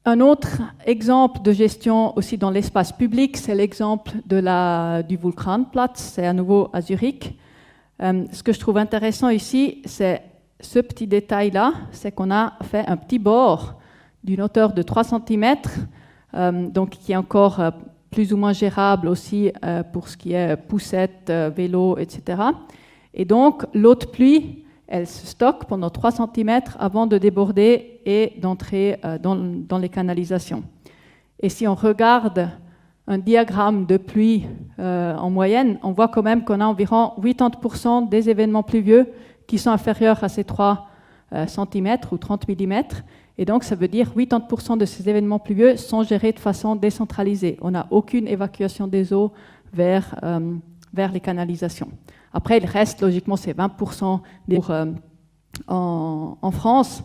Un autre exemple de gestion aussi dans l'espace public, c'est l'exemple du Vulkanplatz, c'est à nouveau à Zurich. Ce que je trouve intéressant ici, c'est ce petit détail-là, c'est qu'on a fait un petit bord d'une hauteur de 3 cm, donc qui est encore plus ou moins gérable aussi pour ce qui est poussettes, vélo, etc. Et donc, l'eau de pluie, elle se stocke pendant 3 cm avant de déborder et d'entrer dans les canalisations. Et si on regarde un diagramme de pluie en moyenne, on voit quand même qu'on a environ 80% des événements pluvieux qui sont inférieurs à ces 3 cm ou 30 mm. Et donc, ça veut dire 80% de ces événements pluvieux sont gérés de façon décentralisée. On n'a aucune évacuation des eaux vers les canalisations. Après, il reste, logiquement, c'est 20% en France.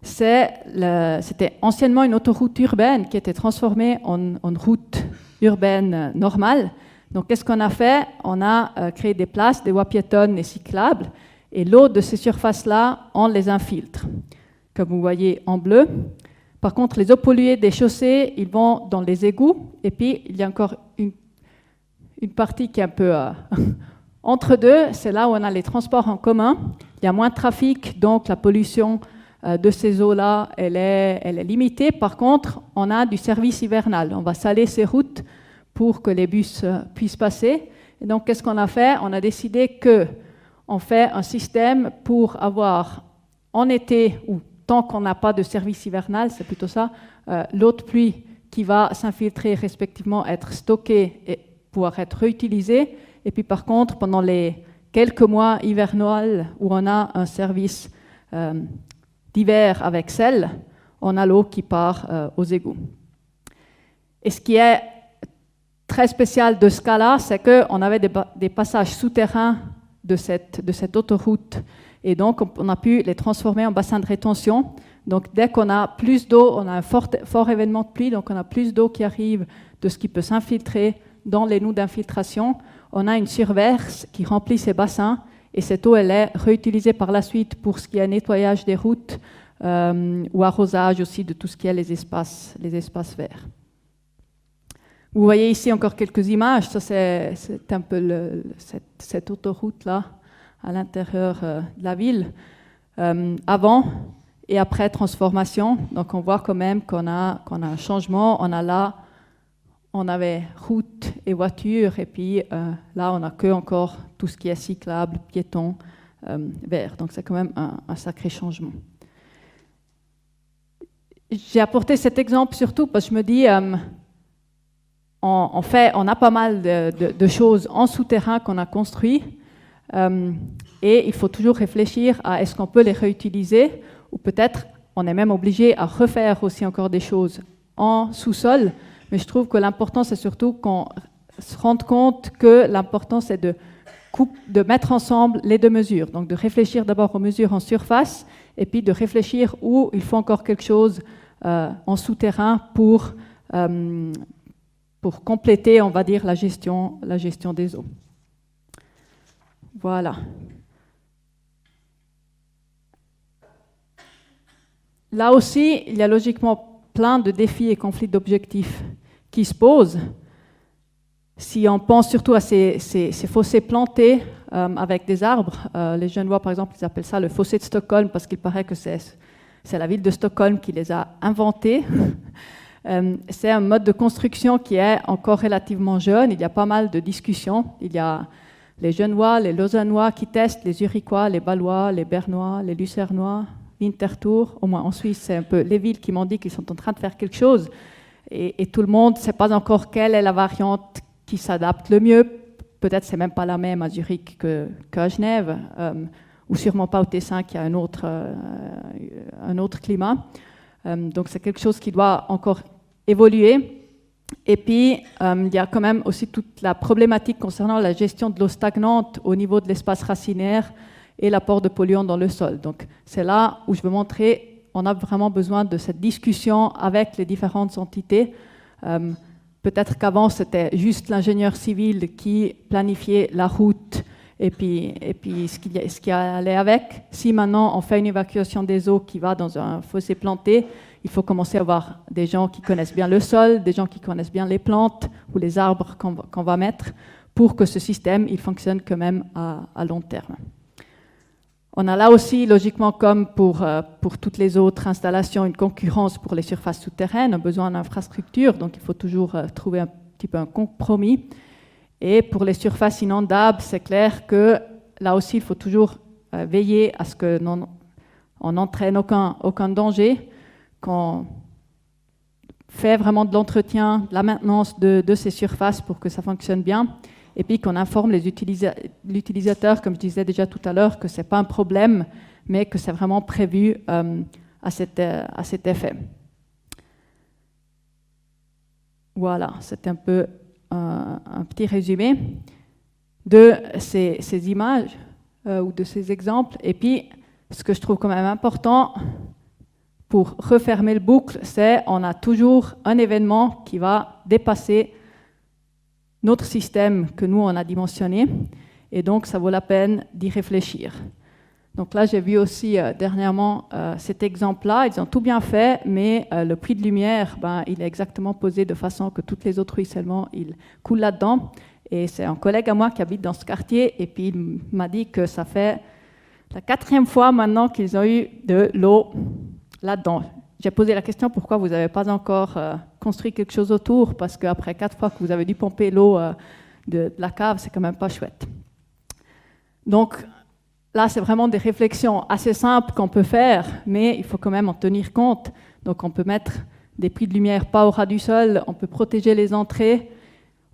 C'était anciennement une autoroute urbaine qui était transformée en route urbaine normale. Donc, qu'est-ce qu'on a fait? On a créé des places, des voies piétonnes et cyclables. Et l'eau de ces surfaces-là, on les infiltre, comme vous voyez en bleu. Par contre, les eaux polluées des chaussées, ils vont dans les égouts. Et puis, il y a encore une partie qui est un peu entre deux. C'est là où on a les transports en commun. Il y a moins de trafic, donc la pollution de ces eaux-là, elle est limitée. Par contre, on a du service hivernal. On va saler ces routes pour que les bus puissent passer. Et donc, qu'est-ce qu'on a fait? On a décidé qu'on fait un système pour avoir en été, ou tant qu'on n'a pas de service hivernal, c'est plutôt ça, l'eau de pluie qui va s'infiltrer respectivement, être stockée et pouvoir être réutilisée. Et puis par contre, pendant les quelques mois hivernaux où on a un service d'hiver avec sel, on a l'eau qui part aux égouts. Et ce qui est très spécial de ce cas-là, c'est qu'on avait des passages souterrains de cette autoroute. Et donc, on a pu les transformer en bassins de rétention. Donc dès qu'on a plus d'eau, on a un fort événement de pluie, donc on a plus d'eau qui arrive de ce qui peut s'infiltrer dans les noues d'infiltration. On a une surverse qui remplit ces bassins et cette eau, elle est réutilisée par la suite pour ce qui est nettoyage des routes ou arrosage aussi de tout ce qui est les espaces verts. Vous voyez ici encore quelques images. Ça, c'est un peu cette autoroute-là à l'intérieur de la ville. Avant et après transformation. Donc on voit quand même qu'on a un changement. On avait route et voiture, et puis là, on n'a que encore tout ce qui est cyclable, piéton, vert. Donc c'est quand même un sacré changement. J'ai apporté cet exemple surtout parce que je me dis, en fait, on a pas mal de choses en souterrain qu'on a construit, et il faut toujours réfléchir à est-ce qu'on peut les réutiliser, ou peut-être on est même obligé à refaire aussi encore des choses en sous-sol. Mais je trouve que l'important, c'est surtout qu'on se rende compte que l'important, c'est de mettre ensemble les deux mesures. Donc de réfléchir d'abord aux mesures en surface, et puis de réfléchir où il faut encore quelque chose en souterrain pour compléter, on va dire, la gestion des eaux. Voilà. Là aussi, il y a logiquement plein de défis et conflits d'objectifs qui se posent. Si on pense surtout à ces fossés plantés avec des arbres, les Genevois, par exemple, ils appellent ça le fossé de Stockholm parce qu'il paraît que c'est la ville de Stockholm qui les a inventés. C'est un mode de construction qui est encore relativement jeune. Il y a pas mal de discussions. Il y a les Genevois, les Lausannois qui testent, les Zurichois, les Balois, les Bernois, les Lucernois, Winterthur. Au moins en Suisse, c'est un peu les villes qui m'ont dit qu'ils sont en train de faire quelque chose. Et tout le monde ne sait pas encore quelle est la variante qui s'adapte le mieux. Peut-être c'est même pas la même à Zurich qu'à Genève, ou sûrement pas au Tessin qui a un autre climat. Donc c'est quelque chose qui doit encore évoluer. Et puis il y a quand même aussi toute la problématique concernant la gestion de l'eau stagnante au niveau de l'espace racinaire et l'apport de polluants dans le sol. Donc c'est là où je veux montrer on a vraiment besoin de cette discussion avec les différentes entités. Peut-être qu'avant, c'était juste l'ingénieur civil qui planifiait la route et puis ce qui allait avec. Si maintenant, on fait une évacuation des eaux qui va dans un fossé planté, il faut commencer à avoir des gens qui connaissent bien le sol, des gens qui connaissent bien les plantes ou les arbres qu'on va mettre pour que ce système il fonctionne quand même à long terme. On a là aussi, logiquement, comme pour toutes les autres installations, une concurrence pour les surfaces souterraines, un besoin d'infrastructure, donc il faut toujours trouver un petit peu un compromis. Et pour les surfaces inondables, c'est clair que là aussi, il faut toujours veiller à ce qu'on n'entraîne aucun danger, qu'on fait vraiment de l'entretien, de la maintenance de ces surfaces pour que ça fonctionne bien. Et puis qu'on informe l'utilisateur, comme je disais déjà tout à l'heure, que ce n'est pas un problème, mais que c'est vraiment prévu à cet effet. Voilà, c'est un peu un petit résumé de ces images ou de ces exemples. Et puis, ce que je trouve quand même important pour refermer le boucle, c'est qu'on a toujours un événement qui va dépasser notre système que nous, on a dimensionné, et donc ça vaut la peine d'y réfléchir. Donc là, j'ai vu aussi dernièrement cet exemple-là, ils ont tout bien fait, mais le puits de lumière, il est exactement posé de façon que tous les autres ruissellements, ils coulent là-dedans, et c'est un collègue à moi qui habite dans ce quartier, et puis il m'a dit que ça fait la 4e fois maintenant qu'ils ont eu de l'eau là-dedans. J'ai posé la question pourquoi vous n'avez pas encore construit quelque chose autour, parce qu'après 4 fois que vous avez dû pomper l'eau de la cave, c'est quand même pas chouette. Donc là, c'est vraiment des réflexions assez simples qu'on peut faire, mais il faut quand même en tenir compte. Donc on peut mettre des puits de lumière pas au ras du sol, on peut protéger les entrées,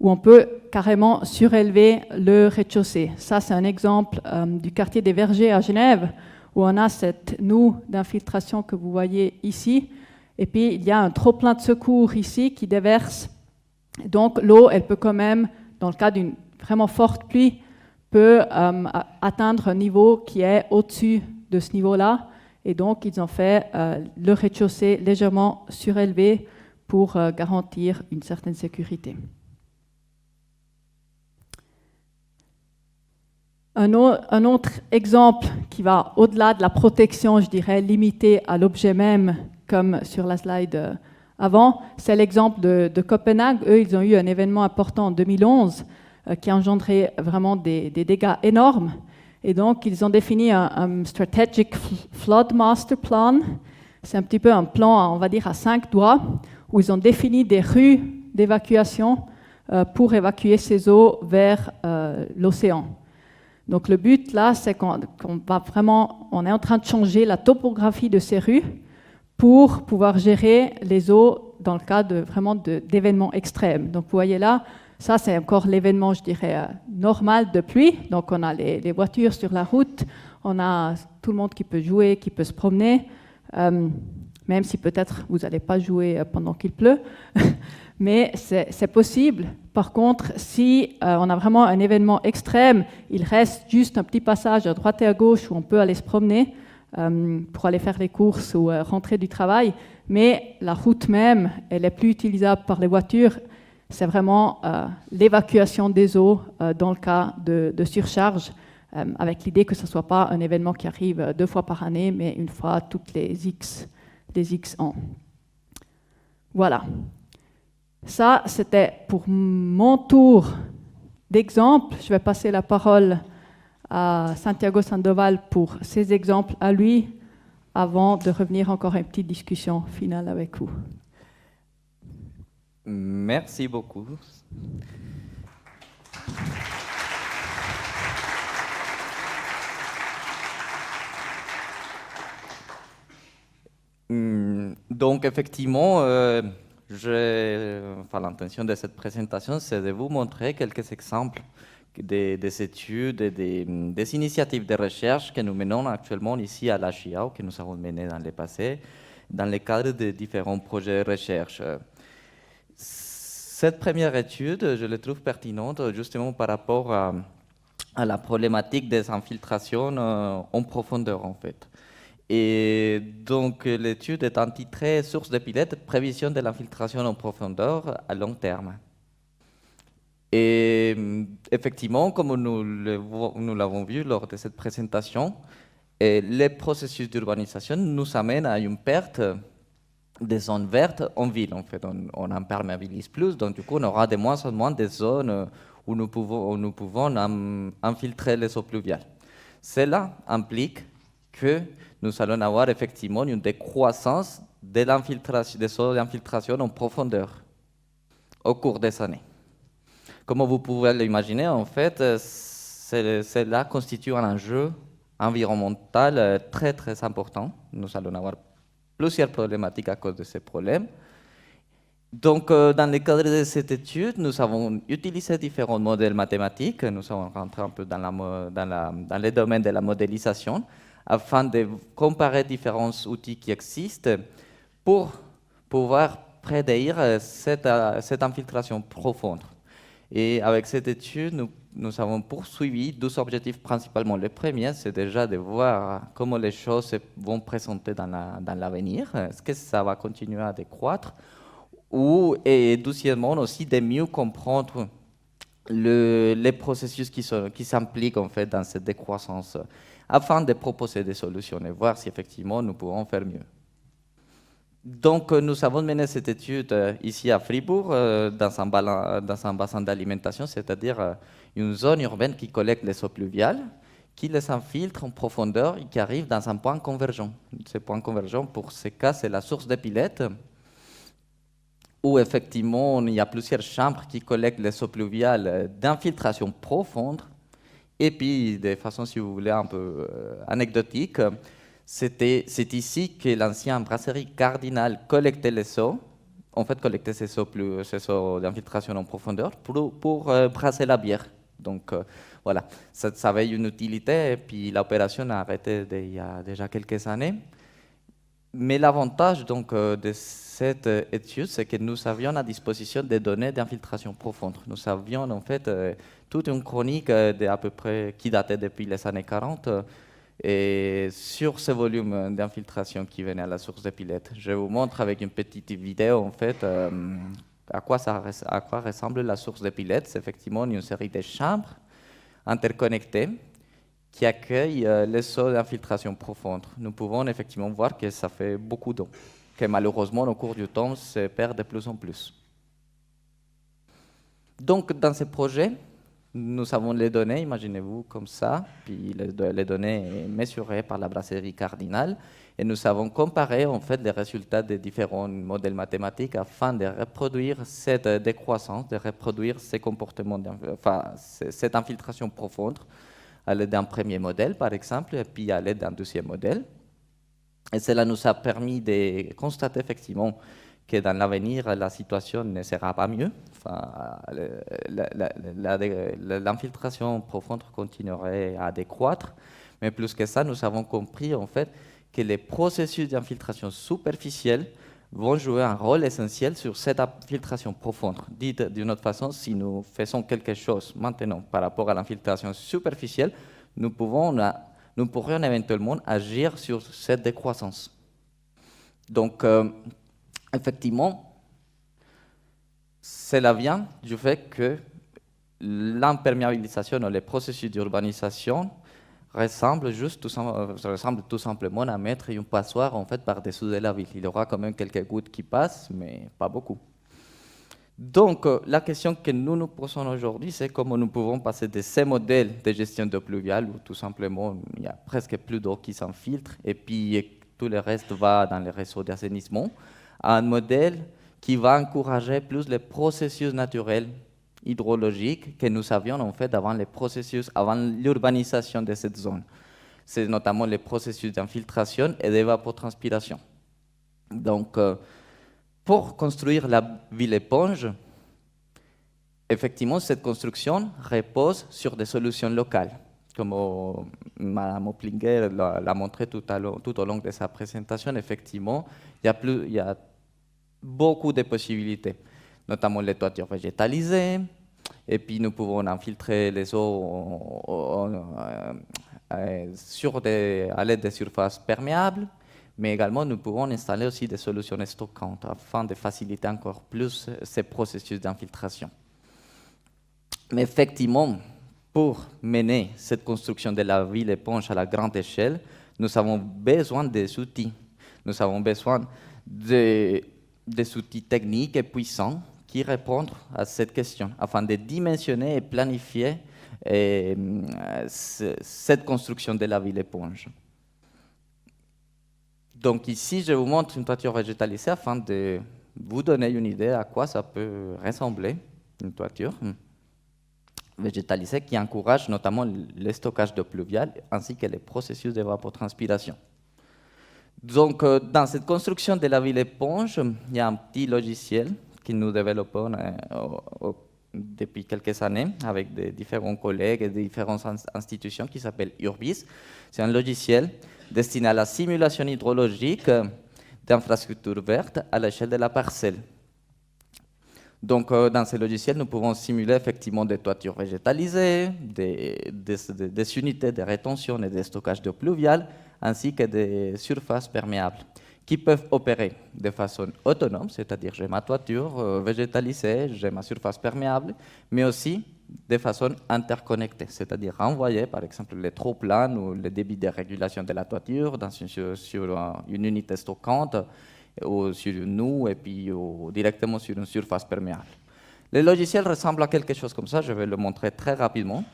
ou on peut carrément surélever le rez-de-chaussée. Ça, c'est un exemple du quartier des Vergers à Genève, où on a cette noue d'infiltration que vous voyez ici, et puis il y a un trop-plein de secours ici qui déverse. Donc l'eau, elle peut quand même, dans le cas d'une vraiment forte pluie, peut atteindre un niveau qui est au-dessus de ce niveau-là, Et donc, ils ont fait le rez-de-chaussée légèrement surélevé pour garantir une certaine sécurité. Un autre exemple qui va au-delà de la protection, je dirais, limitée à l'objet même, comme sur la slide avant, c'est l'exemple de Copenhague. Eux, ils ont eu un événement important en 2011 qui a engendré vraiment des dégâts énormes. Et donc, ils ont défini un Strategic Flood Master Plan. C'est un petit peu un plan, on va dire, à 5 doigts, où ils ont défini des rues d'évacuation pour évacuer ces eaux vers l'océan. Donc le but là, c'est qu'on est en train de changer la topographie de ces rues pour pouvoir gérer les eaux dans le cas d'événements extrêmes. Donc vous voyez là, ça c'est encore l'événement, je dirais, normal de pluie. Donc on a les voitures sur la route, on a tout le monde qui peut jouer, qui peut se promener, même si peut-être vous n'allez pas jouer pendant qu'il pleut. Mais c'est possible. Par contre, si on a vraiment un événement extrême, il reste juste un petit passage à droite et à gauche où on peut aller se promener pour aller faire les courses ou rentrer du travail. Mais la route même, elle n'est plus utilisable par les voitures. C'est vraiment l'évacuation des eaux dans le cas de surcharge, avec l'idée que ce ne soit pas un événement qui arrive 2 fois par année, mais une fois toutes les X ans. Voilà. Ça, c'était pour mon tour d'exemple. Je vais passer la parole à Santiago Sandoval pour ses exemples à lui, avant de revenir encore à une petite discussion finale avec vous. Merci beaucoup. Donc, effectivement, l'intention de cette présentation, c'est de vous montrer quelques exemples des études et des initiatives de recherche que nous menons actuellement ici à l'HIA, ou que nous avons menées dans le passé, dans le cadre de différents projets de recherche. Cette première étude, je la trouve pertinente justement par rapport à la problématique des infiltrations en profondeur, en fait. Et donc, l'étude est intitulée « Sources de pilettes, prévision de l'infiltration en profondeur à long terme ». Et effectivement, comme nous l'avons vu lors de cette présentation, les processus d'urbanisation nous amènent à une perte des zones vertes en ville. En fait, on imperméabilise plus, donc du coup, on aura de moins en moins de zones où nous pouvons infiltrer les eaux pluviales. Cela implique que nous allons avoir effectivement une décroissance des eaux d'infiltration en profondeur au cours des années. Comme vous pouvez l'imaginer, en fait, cela constitue un enjeu environnemental très très important. Nous allons avoir plusieurs problématiques à cause de ces problèmes. Donc, dans le cadre de cette étude, nous avons utilisé différents modèles mathématiques. Nous sommes rentrés un peu dans le domaine de la modélisation, afin de comparer différents outils qui existent pour pouvoir prédire cette infiltration profonde. Et avec cette étude, nous avons poursuivi 2 objectifs principalement. Le premier, c'est déjà de voir comment les choses se vont présenter dans l'avenir. Est-ce que ça va continuer à décroître? Et deuxièmement, aussi de mieux comprendre les processus qui s'impliquent en fait dans cette décroissance, afin de proposer des solutions et voir si effectivement nous pouvons faire mieux. Donc nous avons mené cette étude ici à Fribourg, dans un bassin d'alimentation, c'est-à-dire une zone urbaine qui collecte les eaux pluviales, qui les infiltre en profondeur et qui arrive dans un point convergent. Ce point convergent, pour ce cas, c'est la source de pilettes, où effectivement il y a plusieurs chambres qui collectent les eaux pluviales d'infiltration profonde. Et puis, de façon, si vous voulez, un peu anecdotique, c'est ici que l'ancien brasserie Cardinal collectait les eaux, en fait collectait ces eaux d'infiltration en profondeur pour brasser la bière. Donc voilà, ça avait une utilité, et puis l'opération a arrêté il y a déjà quelques années. Mais l'avantage donc de cette étude, c'est que nous avions à disposition des données d'infiltration profonde. Nous avions en fait toute une chronique à peu près qui datait depuis les années 40 et sur ce volume d'infiltration qui venait à la source de Pilette. Je vous montre avec une petite vidéo en fait à quoi ressemble la source de Pilette. C'est effectivement une série de chambres interconnectées qui accueillent les eaux d'infiltration profonde. Nous pouvons effectivement voir que ça fait beaucoup d'eau, que malheureusement au cours du temps se perd de plus en plus. Donc dans ce projet, nous avons les données, imaginez-vous comme ça, puis les données mesurées par la brasserie Cardinal, et nous avons comparé en fait les résultats des différents modèles mathématiques afin de reproduire cette décroissance, de reproduire ces comportements, cette infiltration profonde à l'aide d'un premier modèle par exemple, et puis à l'aide d'un deuxième modèle. Et cela nous a permis de constater effectivement que dans l'avenir, la situation ne sera pas mieux. Enfin, l'infiltration profonde continuerait à décroître. Mais plus que ça, nous avons compris en fait que les processus d'infiltration superficielle vont jouer un rôle essentiel sur cette infiltration profonde. Dit d'une autre façon, si nous faisons quelque chose maintenant par rapport à l'infiltration superficielle, nous pourrions éventuellement agir sur cette décroissance. Donc, effectivement, cela vient du fait que l'imperméabilisation ou les processus d'urbanisation ressemblent tout simplement à mettre une passoire en fait par-dessous de la ville. Il y aura quand même quelques gouttes qui passent, mais pas beaucoup. Donc, la question que nous nous posons aujourd'hui, c'est comment nous pouvons passer de ces modèles de gestion d'eau pluviale, où tout simplement il n'y a presque plus d'eau qui s'infiltre, et puis tout le reste va dans les réseaux d'assainissement, à un modèle qui va encourager plus les processus naturels hydrologiques que nous avions en fait avant l'urbanisation de cette zone. C'est notamment les processus d'infiltration et d'évapotranspiration. Donc, pour construire la ville éponge, effectivement, cette construction repose sur des solutions locales. Comme Mme Oplinger l'a montré tout au long de sa présentation, effectivement, il y a beaucoup de possibilités, notamment les toitures végétalisées, et puis nous pouvons infiltrer les eaux à l'aide des surfaces perméables, mais également nous pouvons installer aussi des solutions stockantes afin de faciliter encore plus ces processus d'infiltration. Mais effectivement, pour mener cette construction de la ville éponge à la grande échelle, nous avons besoin des outils. Nous avons besoin des outils techniques et puissants qui répondent à cette question, afin de dimensionner et planifier cette construction de la ville éponge. Donc ici, je vous montre une toiture végétalisée afin de vous donner une idée à quoi ça peut ressembler, une toiture végétalisée qui encourage notamment le stockage d'eau pluviale ainsi que les processus d'évapotranspiration. Donc, dans cette construction de la ville éponge, il y a un petit logiciel que nous développons depuis quelques années avec des différents collègues et des différentes institutions qui s'appelle Urbis. C'est un logiciel destiné à la simulation hydrologique d'infrastructures vertes à l'échelle de la parcelle. Donc, dans ce logiciel, nous pouvons simuler effectivement des toitures végétalisées, des unités de rétention et de stockage d'eau pluviale, ainsi que des surfaces perméables, qui peuvent opérer de façon autonome, c'est-à-dire j'ai ma toiture végétalisée, j'ai ma surface perméable, mais aussi de façon interconnectée, c'est-à-dire envoyer par exemple les trop-pleins ou les débits de régulation de la toiture sur une unité stockante ou sur une noue et puis directement sur une surface perméable. Le logiciel ressemble à quelque chose comme ça, je vais le montrer très rapidement,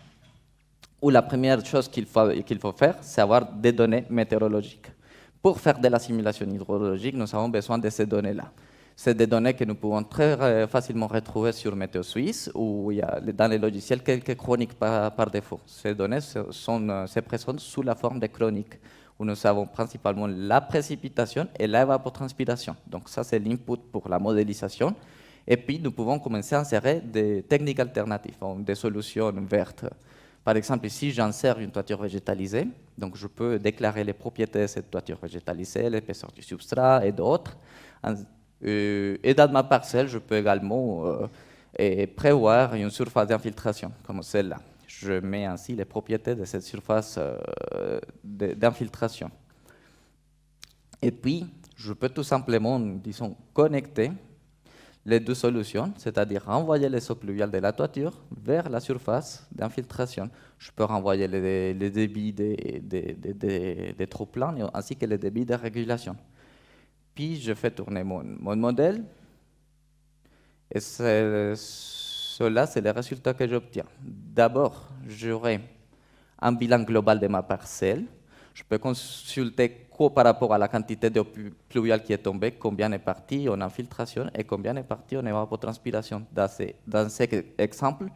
où la première chose qu'il faut faire, c'est avoir des données météorologiques. Pour faire de la simulation hydrologique, nous avons besoin de ces données-là. C'est des données que nous pouvons très facilement retrouver sur Météo Suisse, où il y a dans les logiciels quelques chroniques par défaut. Ces données se présentent sous la forme de chroniques, où nous avons principalement la précipitation et l'évapotranspiration. Donc ça, c'est l'input pour la modélisation. Et puis, nous pouvons commencer à insérer des techniques alternatives, des solutions vertes. Par exemple, ici, j'insère une toiture végétalisée. Donc, je peux déclarer les propriétés de cette toiture végétalisée, l'épaisseur du substrat et d'autres. Et dans ma parcelle, je peux également prévoir une surface d'infiltration, comme celle-là. je mets ainsi les propriétés de cette surface d'infiltration. Et puis, je peux tout simplement, disons, connecter les deux solutions, c'est-à-dire renvoyer les eaux pluviales de la toiture vers la surface d'infiltration. Je peux renvoyer les débits des trop-pleins ainsi que les débits de régulation. Puis, je fais tourner mon modèle et cela, c'est le résultat que j'obtiens. D'abord, j'aurai un bilan global de ma parcelle. Je peux consulter par rapport à la quantité d'eau pluviale qui est tombée, combien est parti en infiltration et combien est parti en évapotranspiration. Dans cet exemple,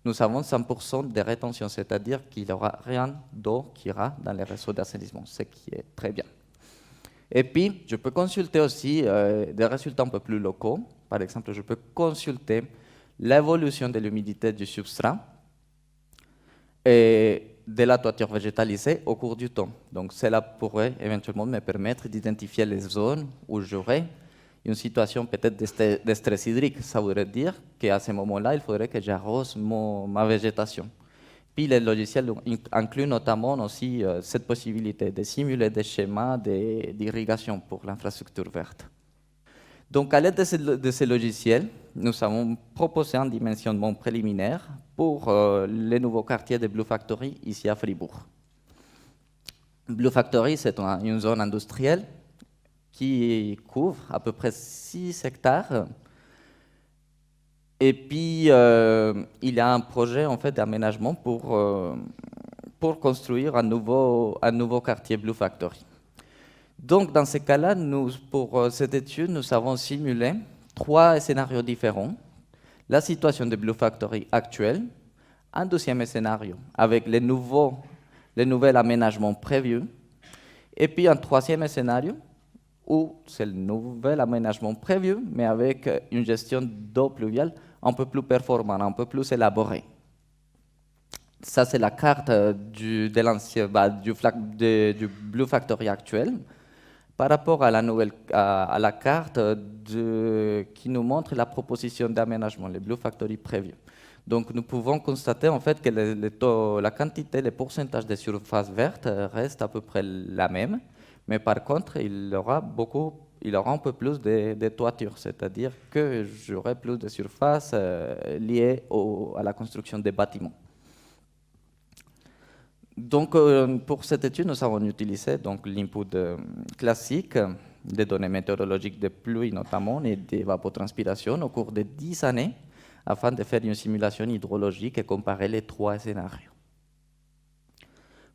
nous avons 100% de rétention, c'est-à-dire qu'il n'y aura rien d'eau qui ira dans les réseaux d'assainissement, ce qui est très bien. Et puis, je peux consulter aussi des résultats un peu plus locaux. Par exemple, je peux consulter l'évolution de l'humidité du substrat et de la toiture végétalisée au cours du temps. Donc cela pourrait éventuellement me permettre d'identifier les zones où j'aurais une situation peut-être de stress hydrique. Ça voudrait dire qu'à ce moment-là, il faudrait que j'arrose ma végétation. Puis le logiciel inclut notamment aussi cette possibilité de simuler des schémas d'irrigation pour l'infrastructure verte. Donc, à l'aide de ce logiciel, nous avons proposé un dimensionnement préliminaire pour les nouveaux quartiers de Blue Factory ici à Fribourg. Blue Factory, c'est une zone industrielle qui couvre à peu près 6 hectares. Et puis, il y a un projet en fait, d'aménagement pour construire un nouveau quartier Blue Factory. Donc, dans ce cas-là, pour cette étude, nous avons simulé 3 scénarios différents. La situation de Blue Factory actuelle, un deuxième scénario avec les nouveaux aménagements prévus, et puis un troisième scénario où c'est le nouvel aménagement prévu, mais avec une gestion d'eau pluviale un peu plus performante, un peu plus élaborée. Ça, c'est la carte du Blue Factory actuel. Par rapport à la carte qui nous montre la proposition d'aménagement, les Blue Factory prévus. Donc nous pouvons constater en fait que la quantité, le pourcentage de surface verte reste à peu près la même, mais par contre il aura un peu plus de toiture, c'est-à-dire que j'aurai plus de surface liée à la construction des bâtiments. Donc, pour cette étude, nous avons utilisé l'input classique des données météorologiques de pluie notamment et d'évapotranspiration au cours de 10 années afin de faire une simulation hydrologique et comparer les 3 scénarios.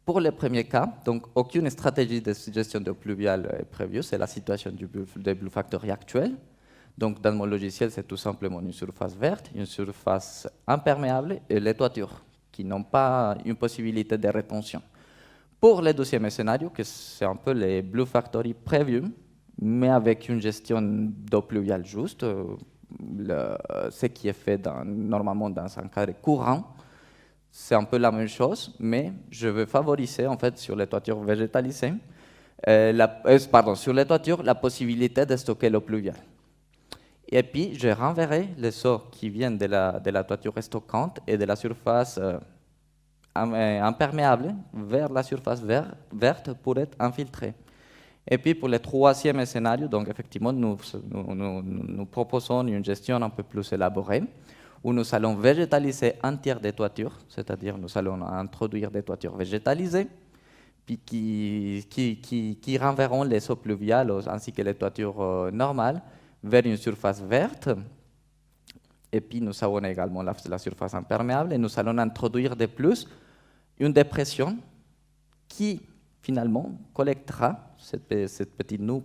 Pour le premier cas, donc, aucune stratégie de gestion d'eau pluviale est prévue, c'est la situation du Blue Factory actuel. Donc, dans mon logiciel, c'est tout simplement une surface verte, une surface imperméable et les toitures, qui n'ont pas une possibilité de rétention. Pour le deuxième scénario, que c'est un peu les Blue Factory prévus, mais avec une gestion d'eau pluviale juste, ce qui est fait normalement dans un cadre courant, c'est un peu la même chose, mais je veux favoriser en fait sur les toitures végétalisées, sur les toitures, la possibilité de stocker l'eau pluviale. Et puis, je renverrai les eaux qui viennent de la toiture stockante et de la surface imperméable vers la surface verte pour être infiltrée. Et puis, pour le troisième scénario, donc effectivement, nous proposons une gestion un peu plus élaborée, où nous allons végétaliser un tiers des toitures, c'est-à-dire nous allons introduire des toitures végétalisées, puis qui renverront les eaux pluviales ainsi que les toitures normales vers une surface verte. Et puis nous avons également la surface imperméable et nous allons introduire de plus une dépression qui finalement collectera, cette petite noue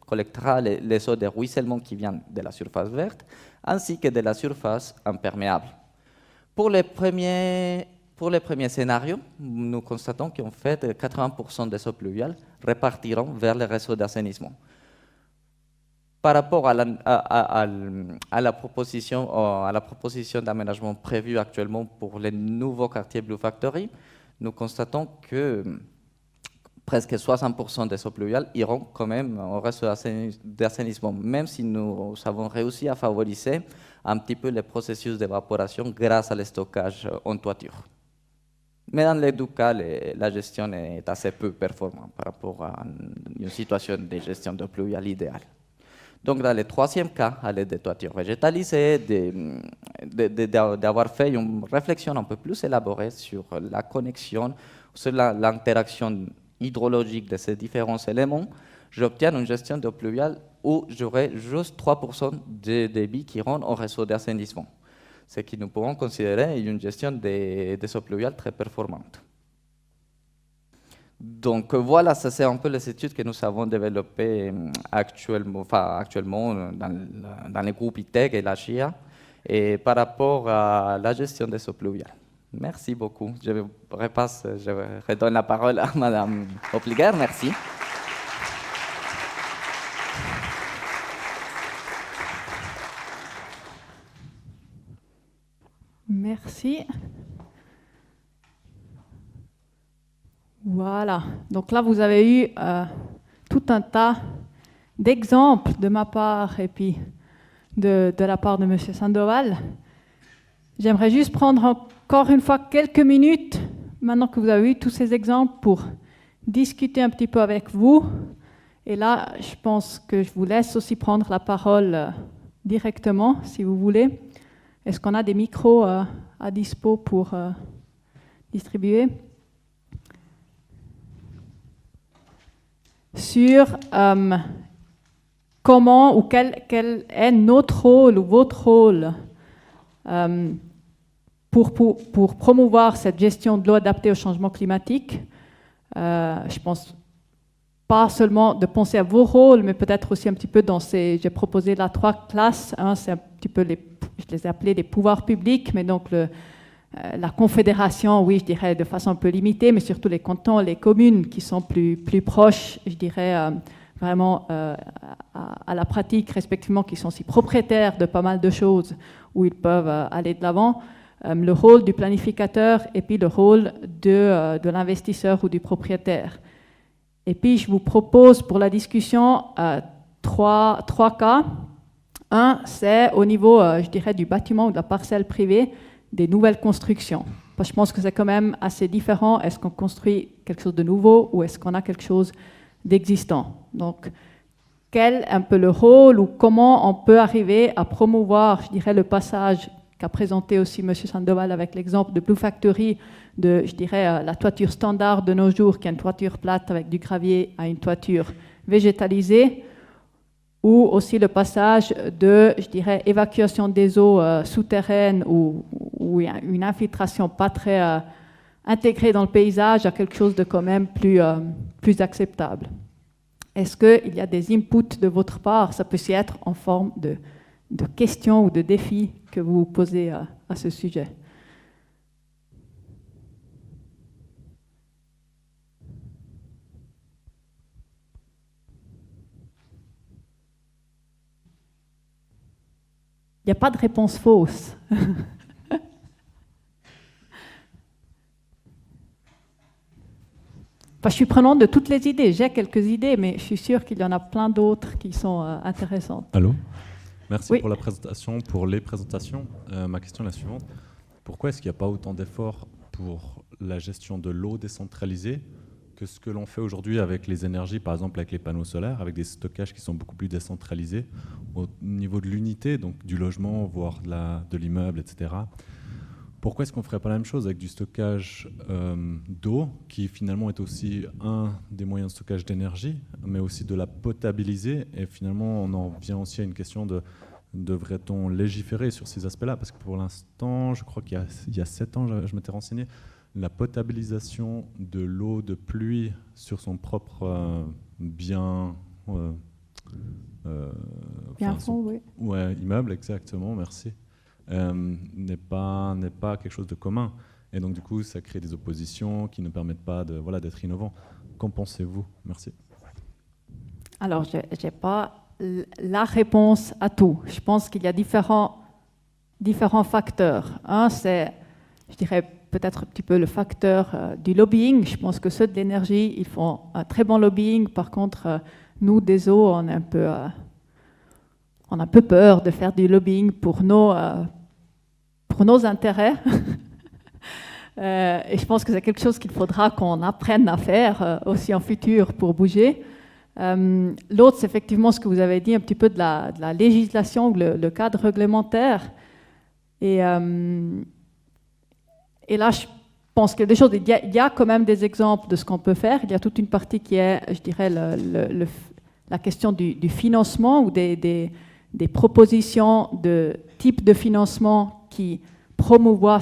collectera les eaux de ruissellement qui viennent de la surface verte ainsi que de la surface imperméable. Pour les premiers scénarios, nous constatons qu'en fait 80% des eaux pluviales repartiront vers les réseaux d'assainissement. Par rapport à la proposition d'aménagement prévue actuellement pour les nouveaux quartiers Blue Factory, nous constatons que presque 60% des eaux pluviales iront quand même au réseau d'assainissement, même si nous avons réussi à favoriser un petit peu le processus d'évaporation grâce à le stockage en toiture. Mais dans les deux cas, la gestion est assez peu performante par rapport à une situation de gestion de pluviale idéale. Donc, dans le troisième cas, à l'aide des toitures végétalisées, d'avoir fait une réflexion un peu plus élaborée sur la connexion, sur l'interaction hydrologique de ces différents éléments, j'obtiens une gestion d'eau pluviale où j'aurai juste 3% de débit qui rentre au réseau d'assainissement, ce que nous pouvons considérer une gestion des eaux pluviales très performante. Donc voilà, ça c'est un peu les études que nous avons développées actuellement dans les groupes ITEC et la GIA et par rapport à la gestion des eaux pluviales. Merci beaucoup. Je redonne la parole à Madame Opliger. Merci. Merci. Voilà, donc là vous avez eu tout un tas d'exemples de ma part et puis de la part de M. Sandoval. J'aimerais juste prendre encore une fois quelques minutes, maintenant que vous avez eu tous ces exemples, pour discuter un petit peu avec vous. Et là, je pense que je vous laisse aussi prendre la parole directement, si vous voulez. Est-ce qu'on a des micros à dispo pour distribuer ? Sur comment ou quel est notre rôle ou votre rôle pour promouvoir cette gestion de l'eau adaptée au changement climatique. Je pense pas seulement de penser à vos rôles, mais peut-être aussi un petit peu dans ces... J'ai proposé là 3 classes. C'est un petit peu, je les ai appelés les pouvoirs publics, mais donc la confédération, oui, je dirais de façon un peu limitée, mais surtout les cantons, les communes qui sont plus proches, je dirais, vraiment à la pratique, respectivement, qui sont aussi propriétaires de pas mal de choses où ils peuvent aller de l'avant. Le rôle du planificateur et puis le rôle de l'investisseur ou du propriétaire. Et puis, je vous propose pour la discussion 3 cas. Un, c'est au niveau, je dirais, du bâtiment ou de la parcelle privée, des nouvelles constructions. Parce que je pense que c'est quand même assez différent. Est-ce qu'on construit quelque chose de nouveau ou est-ce qu'on a quelque chose d'existant? Donc, quel est un peu le rôle ou comment on peut arriver à promouvoir, je dirais, le passage qu'a présenté aussi M. Sandoval avec l'exemple de Blue Factory, de, je dirais, la toiture standard de nos jours, qui est une toiture plate avec du gravier, à une toiture végétalisée, ou aussi le passage de, je dirais, évacuation des eaux souterraines ou une infiltration pas très intégrée dans le paysage à quelque chose de quand même plus acceptable. Est-ce qu'il y a des inputs de votre part? Ça peut aussi être en forme de questions ou de défis que vous posez à ce sujet. Il n'y a pas de réponse fausse. Enfin, je suis prenante de toutes les idées. J'ai quelques idées, mais je suis sûre qu'il y en a plein d'autres qui sont intéressantes. Allô ? Merci Oui. pour la présentation, pour les présentations. Ma question est la suivante. Pourquoi est-ce qu'il n'y a pas autant d'efforts pour la gestion de l'eau décentralisée que ce que l'on fait aujourd'hui avec les énergies, par exemple avec les panneaux solaires, avec des stockages qui sont beaucoup plus décentralisés au niveau de l'unité, donc du logement, voire de l'immeuble, etc. Pourquoi est-ce qu'on ne ferait pas la même chose avec du stockage d'eau, qui finalement est aussi un des moyens de stockage d'énergie, mais aussi de la potabiliser? Et finalement, on en vient aussi à une question de devrait-on légiférer sur ces aspects-là? Parce que pour l'instant, je crois qu'il y a 7 ans, je m'étais renseigné, la potabilisation de l'eau de pluie sur son propre bien... fond, oui. Ouais, immeuble, exactement, merci. N'est pas quelque chose de commun. Et donc, du coup, ça crée des oppositions qui ne permettent pas d'être innovants. Qu'en pensez-vous? Merci. Alors, je n'ai pas la réponse à tout. Je pense qu'il y a différents facteurs. Un, c'est, je dirais, peut-être un petit peu le facteur du lobbying. Je pense que ceux de l'énergie, ils font un très bon lobbying. Par contre, nous, des eaux, on a un peu peur de faire du lobbying pour nos intérêts. Et je pense que c'est quelque chose qu'il faudra qu'on apprenne à faire aussi en futur pour bouger. L'autre, c'est effectivement ce que vous avez dit, un petit peu de la législation, le cadre réglementaire. Et là, je pense qu'il y a des choses, il y a quand même des exemples de ce qu'on peut faire. Il y a toute une partie qui est, je dirais, la question du financement ou des propositions de type de financement qui promouvoient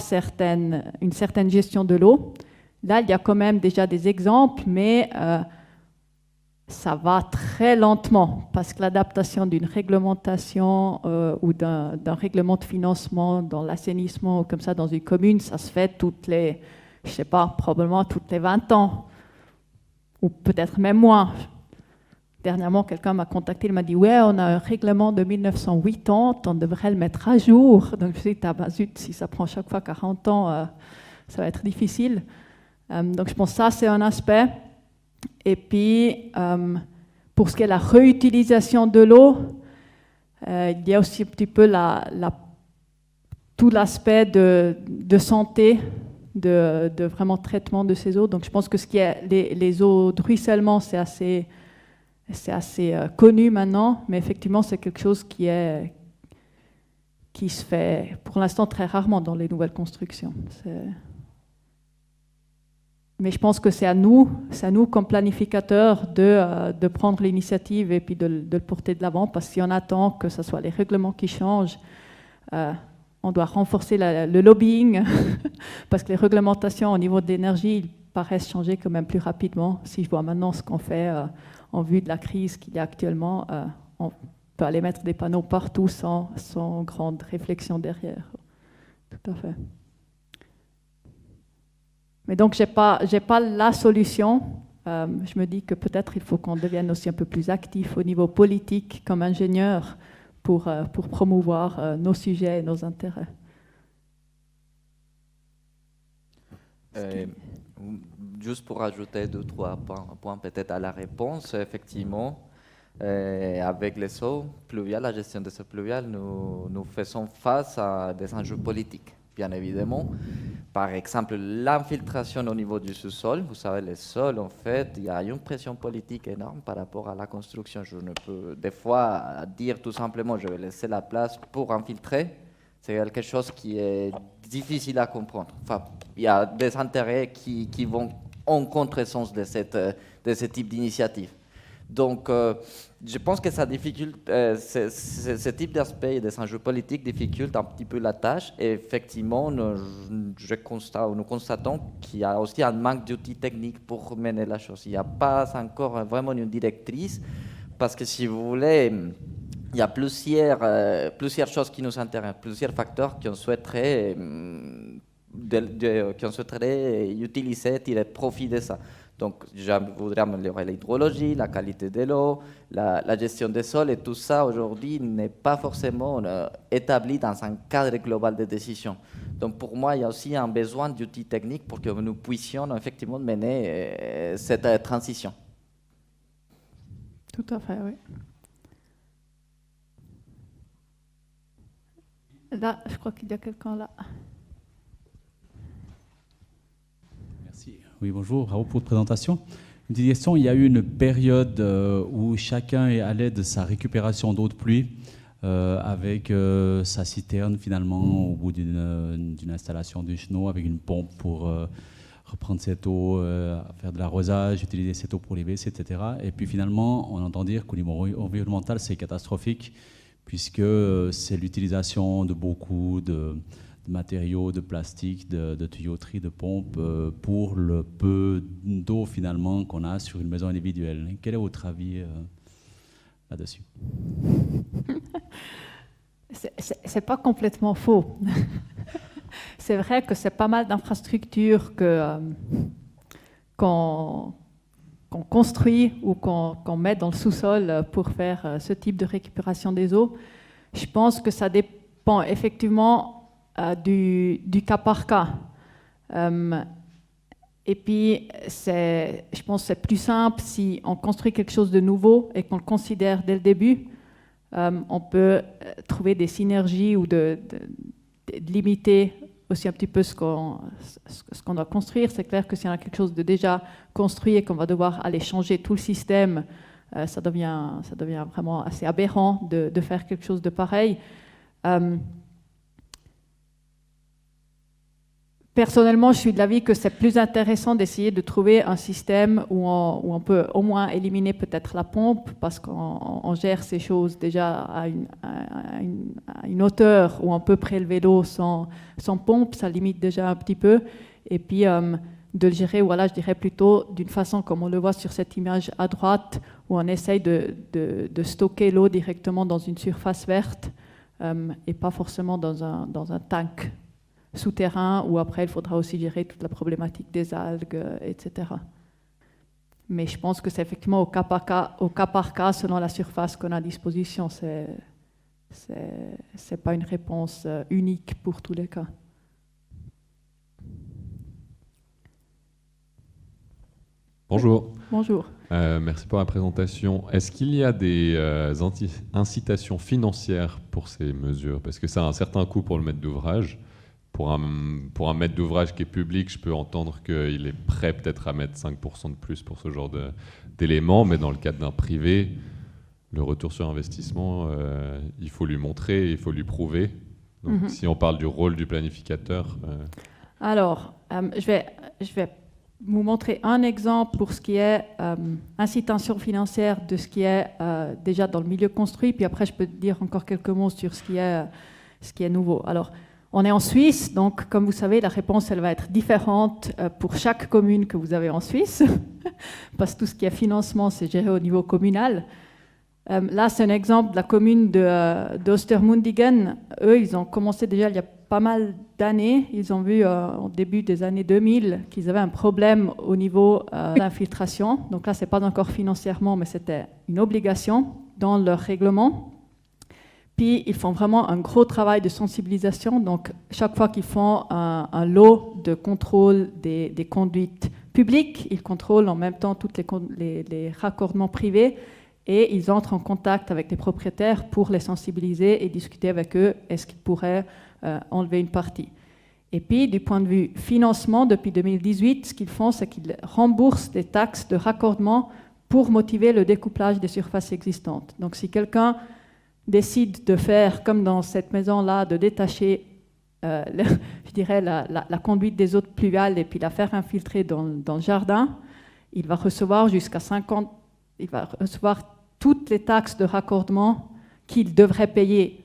une certaine gestion de l'eau. Là, il y a quand même déjà des exemples, mais ça va très lentement parce que l'adaptation d'une réglementation ou d'un règlement de financement dans l'assainissement ou comme ça dans une commune, ça se fait je sais pas, probablement toutes les 20 ans ou peut-être même moins. Dernièrement, quelqu'un m'a contacté, il m'a dit « Ouais, on a un règlement de 1980, on devrait le mettre à jour. » Donc je me suis dit « Zut, si ça prend chaque fois 40 ans, ça va être difficile. » Donc je pense que ça, c'est un aspect. Et puis, pour ce qui est la réutilisation de l'eau, il y a aussi un petit peu tout l'aspect de santé, de vraiment traitement de ces eaux. Donc je pense que ce qui est les eaux de ruissellement, c'est assez connu maintenant, mais effectivement, c'est quelque chose qui se fait pour l'instant très rarement dans les nouvelles constructions. Mais je pense que c'est à nous comme planificateurs de prendre l'initiative et puis de le porter de l'avant, parce que si on attend que ce soit les règlements qui changent, on doit renforcer le lobbying, parce que les réglementations au niveau de l'énergie, ils paraissent changer quand même plus rapidement. Si je vois maintenant ce qu'on fait en vue de la crise qu'il y a actuellement, on peut aller mettre des panneaux partout sans grande réflexion derrière. Tout à fait. Mais donc, j'ai pas la solution. Je me dis que peut-être il faut qu'on devienne aussi un peu plus actif au niveau politique comme ingénieur pour promouvoir nos sujets et nos intérêts. Juste pour ajouter 2-3 points peut-être à la réponse, effectivement, avec les eaux pluviales, la gestion des eaux pluviales, nous faisons face à des enjeux politiques, bien évidemment. Par exemple, l'infiltration au niveau du sous-sol. Vous savez, les sols, en fait, il y a une pression politique énorme par rapport à la construction. Je ne peux des fois dire tout simplement, je vais laisser la place pour infiltrer. C'est quelque chose qui est difficile à comprendre. Enfin, il y a des intérêts qui vont en contresens de ce type d'initiative. Donc, je pense que ça difficulte, ce type d'aspect et des enjeux politiques difficultent un petit peu la tâche. Et effectivement, nous constatons qu'il y a aussi un manque d'outils techniques pour mener la chose. Il n'y a pas encore vraiment une directrice, parce que si vous voulez, il y a plusieurs choses qui nous intéressent, plusieurs facteurs qu'on souhaiterait utiliser, tirer profit de ça. Donc, je voudrais améliorer l'hydrologie, la qualité de l'eau, la gestion des sols, et tout ça aujourd'hui n'est pas forcément établi dans un cadre global de décision. Donc, pour moi, il y a aussi un besoin d'outils techniques pour que nous puissions effectivement mener cette transition. Tout à fait, oui. Là, je crois qu'il y a quelqu'un là. Oui, bonjour, bravo pour votre présentation. Une petite question, il y a eu une période où chacun est allé de sa récupération d'eau de pluie avec sa citerne finalement au bout d'une installation du chenot avec une pompe pour reprendre cette eau, faire de l'arrosage, utiliser cette eau pour les WC, etc. Et puis finalement, on entend dire qu'au niveau environnemental, c'est catastrophique puisque c'est l'utilisation de beaucoup de matériaux, de plastique, de tuyauterie, de pompes pour le peu d'eau finalement qu'on a sur une maison individuelle. Quel est votre avis là-dessus? C'est pas complètement faux. C'est vrai que c'est pas mal d'infrastructures qu'on construit ou qu'on met dans le sous-sol pour faire ce type de récupération des eaux. Je pense que ça dépend effectivement du cas par cas. Et puis, je pense que c'est plus simple si on construit quelque chose de nouveau et qu'on le considère dès le début. On peut trouver des synergies ou de limiter aussi un petit peu ce qu'on doit construire. C'est clair que si on a quelque chose de déjà construit et qu'on va devoir aller changer tout le système, ça devient vraiment assez aberrant de faire quelque chose de pareil. Personnellement, je suis de l'avis que c'est plus intéressant d'essayer de trouver un système où on peut au moins éliminer peut-être la pompe, parce qu'on gère ces choses déjà à une hauteur où on peut prélever l'eau sans pompe, ça limite déjà un petit peu. Et puis de le gérer, voilà, je dirais plutôt d'une façon comme on le voit sur cette image à droite, où on essaye de stocker l'eau directement dans une surface verte et pas forcément dans un tank souterrain, où après il faudra aussi gérer toute la problématique des algues, etc. Mais je pense que c'est effectivement au cas par cas, selon la surface qu'on a à disposition. C'est pas une réponse unique pour tous les cas. Bonjour. Bonjour. Merci pour la présentation. Est-ce qu'il y a des incitations financières pour ces mesures? Parce que ça a un certain coût pour le maître d'ouvrage. Pour un maître d'ouvrage qui est public, je peux entendre qu'il est prêt peut-être à mettre 5% de plus pour ce genre d'éléments, mais dans le cadre d'un privé, le retour sur investissement, il faut lui montrer, il faut lui prouver. Donc si on parle du rôle du planificateur... Alors, je vais vous montrer un exemple pour ce qui est incitation financière de ce qui est déjà dans le milieu construit, puis après je peux dire encore quelques mots sur ce qui est nouveau. Alors, on est en Suisse, donc comme vous savez, la réponse elle va être différente pour chaque commune que vous avez en Suisse, parce que tout ce qui est financement, c'est géré au niveau communal. Là, c'est un exemple de la commune d'Ostermundigen. Eux, ils ont commencé déjà il y a pas mal d'années. Ils ont vu au début des années 2000 qu'ils avaient un problème au niveau de l'infiltration. Donc là, ce n'est pas encore financièrement, mais c'était une obligation dans leur règlement. Puis, ils font vraiment un gros travail de sensibilisation. Donc, chaque fois qu'ils font un lot de contrôle des conduites publiques, ils contrôlent en même temps tous les raccordements privés et ils entrent en contact avec les propriétaires pour les sensibiliser et discuter avec eux, est-ce qu'ils pourraient enlever une partie. Et puis, du point de vue financement, depuis 2018, ce qu'ils font, c'est qu'ils remboursent des taxes de raccordement pour motiver le découplage des surfaces existantes. Donc, si quelqu'un décide de faire, comme dans cette maison-là, de détacher, je dirais, la conduite des eaux pluviales et puis la faire infiltrer dans le jardin, il va recevoir jusqu'à 50, il va recevoir toutes les taxes de raccordement qu'il devrait payer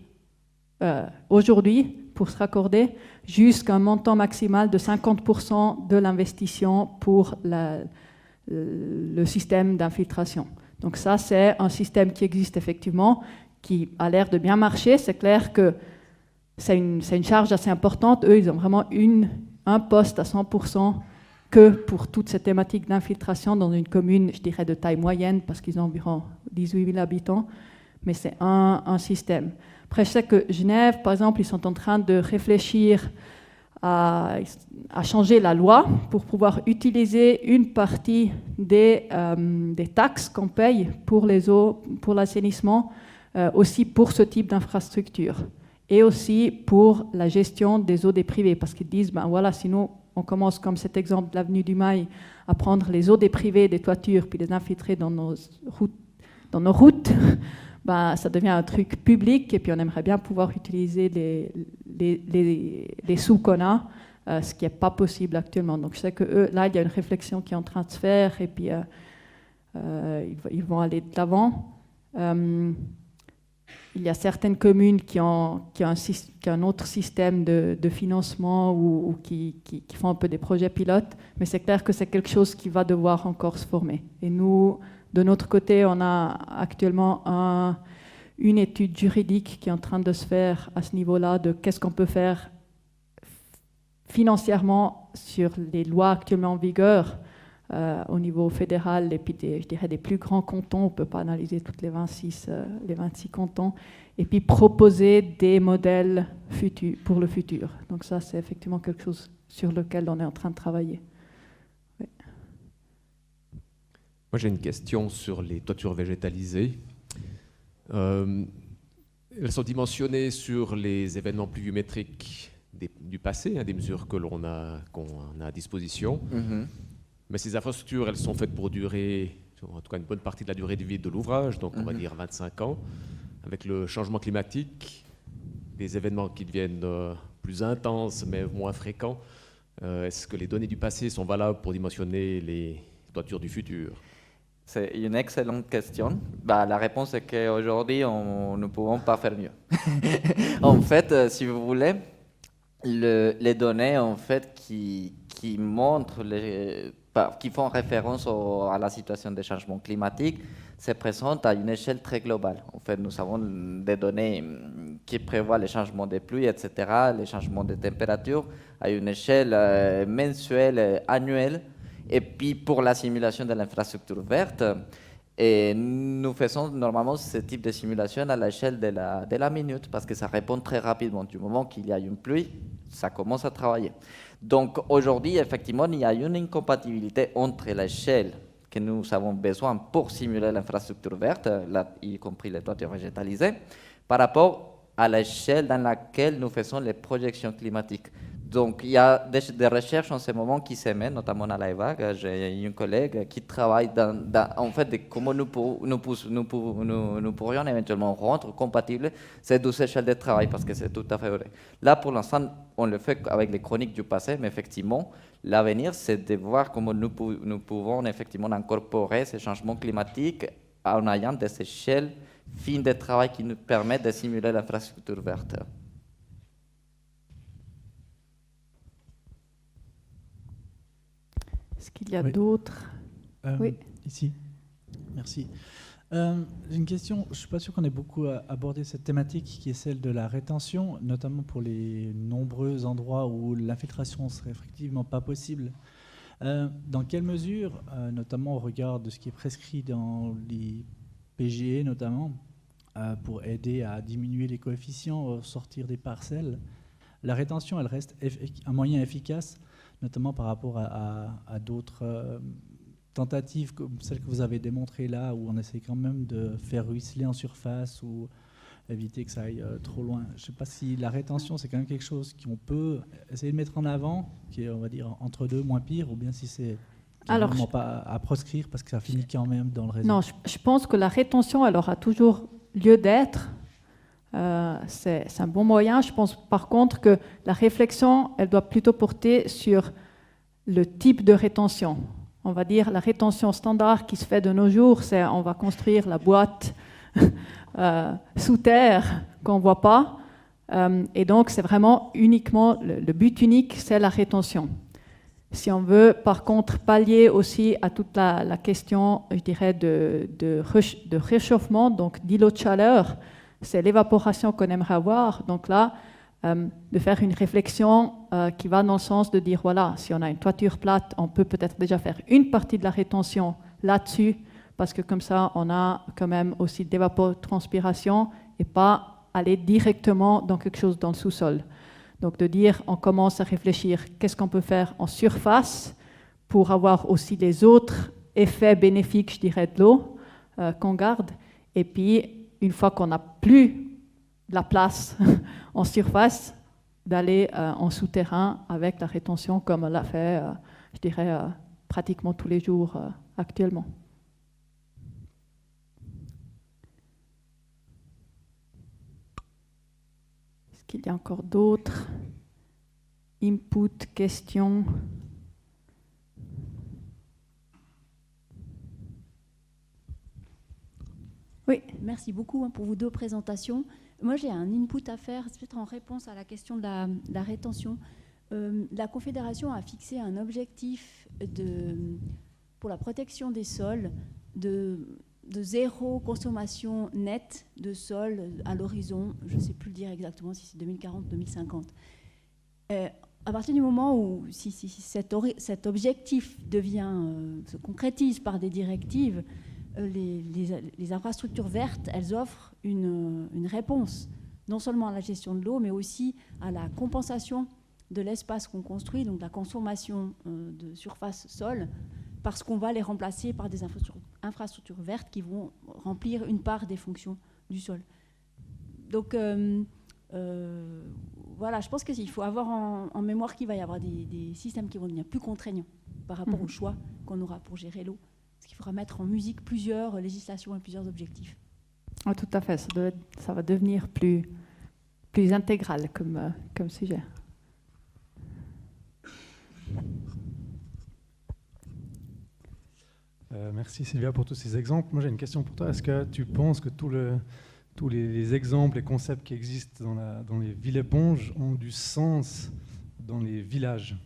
aujourd'hui pour se raccorder, jusqu'à un montant maximal de 50% de l'investissement pour le système d'infiltration. Donc ça, c'est un système qui existe effectivement, qui a l'air de bien marcher. C'est clair que c'est une charge assez importante. Eux, ils ont vraiment un poste à 100% que pour toute cette thématique d'infiltration dans une commune, je dirais, de taille moyenne, parce qu'ils ont environ 18 000 habitants, mais c'est un système. Après, je sais que Genève, par exemple, ils sont en train de réfléchir à changer la loi pour pouvoir utiliser une partie des taxes qu'on paye pour les eaux, pour l'assainissement, aussi pour ce type d'infrastructure et aussi pour la gestion des eaux des privés, parce qu'ils disent, ben voilà, sinon on commence comme cet exemple de l'avenue du Mail à prendre les eaux des privés, des toitures, puis les infiltrer dans nos routes, ben, ça devient un truc public et puis on aimerait bien pouvoir utiliser les sous qu'on a, ce qui n'est pas possible actuellement. Donc je sais que eux, là, il y a une réflexion qui est en train de se faire et puis ils vont aller de l'avant. Il y a certaines communes qui ont un autre système de financement ou qui font un peu des projets pilotes, mais c'est clair que c'est quelque chose qui va devoir encore se former. Et nous, de notre côté, on a actuellement une étude juridique qui est en train de se faire à ce niveau-là de qu'est-ce qu'on peut faire financièrement sur les lois actuellement en vigueur au niveau fédéral et puis je dirais des plus grands cantons. On ne peut pas analyser toutes les 26 cantons et puis proposer des modèles futurs pour le futur. Donc ça, c'est effectivement quelque chose sur lequel on est en train de travailler. Oui. Moi, j'ai une question sur les toitures végétalisées. Elles sont dimensionnées sur les événements pluviométriques du passé, hein, des mesures qu'on a à disposition. Mais ces infrastructures, elles sont faites pour durer, en tout cas une bonne partie de la durée de vie de l'ouvrage, donc on va dire 25 ans. Avec le changement climatique, des événements qui deviennent plus intenses mais moins fréquents, est-ce que les données du passé sont valables pour dimensionner les toitures du futur? C'est une excellente question. La réponse est qu'aujourd'hui, nous ne pouvons pas faire mieux. En fait, si vous voulez, les données en fait, qui montrent, qui font référence à la situation des changements climatiques, se présentent à une échelle très globale. En fait, nous avons des données qui prévoient les changements des pluies, etc., les changements de température, à une échelle mensuelle, annuelle. Et puis pour la simulation de l'infrastructure verte, et nous faisons normalement ce type de simulation à l'échelle de la minute, parce que ça répond très rapidement. Du moment qu'il y a une pluie, ça commence à travailler. Donc aujourd'hui, effectivement, il y a une incompatibilité entre l'échelle que nous avons besoin pour simuler l'infrastructure verte, y compris les toitures végétalisées, par rapport à l'échelle dans laquelle nous faisons les projections climatiques. Donc, il y a des recherches en ce moment qui se mènent, notamment à l'EVAG. J'ai une collègue qui travaille en fait de comment nous pourrions éventuellement rendre compatibles ces deux échelles de travail, parce que c'est tout à fait vrai. Là, pour l'instant, on le fait avec les chroniques du passé, mais effectivement, l'avenir, c'est de voir comment nous pouvons effectivement incorporer ces changements climatiques en ayant des échelles fines de travail qui nous permettent de simuler l'infrastructure verte. Est-ce qu'il y a d'autres? Oui. Ici. Merci. J'ai une question. Je ne suis pas sûr qu'on ait beaucoup abordé cette thématique qui est celle de la rétention, notamment pour les nombreux endroits où l'infiltration ne serait effectivement pas possible. Dans quelle mesure, notamment au regard de ce qui est prescrit dans les PGE notamment, pour aider à diminuer les coefficients, sortir des parcelles, la rétention, elle reste un moyen efficace, notamment par rapport à d'autres tentatives comme celles que vous avez démontrées là, où on essaie quand même de faire ruisseler en surface ou éviter que ça aille trop loin. Je ne sais pas si la rétention, c'est quand même quelque chose qu'on peut essayer de mettre en avant, qui est, on va dire, entre deux, moins pire, ou bien si c'est vraiment pas à proscrire parce que ça finit quand même dans le réseau. Non, je pense que la rétention, elle aura toujours lieu d'être. C'est un bon moyen. Je pense par contre que la réflexion, elle doit plutôt porter sur le type de rétention. On va dire la rétention standard qui se fait de nos jours, c'est on va construire la boîte sous terre qu'on ne voit pas. Et donc, c'est vraiment uniquement, le but unique, c'est la rétention. Si on veut, par contre, pallier aussi à toute la question, je dirais, de réchauffement, donc d'îlot de chaleur, c'est l'évaporation qu'on aimerait avoir. Donc là, de faire une réflexion qui va dans le sens de dire, voilà, si on a une toiture plate, on peut peut-être déjà faire une partie de la rétention là-dessus, parce que comme ça, on a quand même aussi d'évapotranspiration et pas aller directement dans quelque chose dans le sous-sol. Donc de dire, on commence à réfléchir, qu'est-ce qu'on peut faire en surface pour avoir aussi les autres effets bénéfiques, je dirais, de l'eau qu'on garde. Et puis, une fois qu'on n'a plus la place en surface, d'aller en souterrain avec la rétention comme on l'a fait, je dirais, pratiquement tous les jours actuellement. Est-ce qu'il y a encore d'autres inputs, questions? Oui. Merci beaucoup pour vos deux présentations. Moi, j'ai un input à faire, c'est peut-être en réponse à la question de la rétention. La Confédération a fixé un objectif pour la protection des sols de zéro consommation nette de sol à l'horizon, je ne sais plus le dire exactement si c'est 2040-2050. À partir du moment où si cet objectif se concrétise par des directives, les infrastructures vertes, elles offrent une réponse, non seulement à la gestion de l'eau, mais aussi à la compensation de l'espace qu'on construit, donc la consommation de surface sol, parce qu'on va les remplacer par des infrastructures vertes qui vont remplir une part des fonctions du sol. Donc, voilà, je pense qu'il faut avoir en mémoire qu'il va y avoir des systèmes qui vont devenir plus contraignants par rapport au choix qu'on aura pour gérer l'eau. Parce qu'il faudra mettre en musique plusieurs législations et plusieurs objectifs. Ah, tout à fait, ça va devenir plus intégral comme sujet. Merci Sylvia pour tous ces exemples. Moi j'ai une question pour toi. Est-ce que tu penses que tous les exemples, les concepts qui existent dans les villes-éponges ont du sens dans les villages?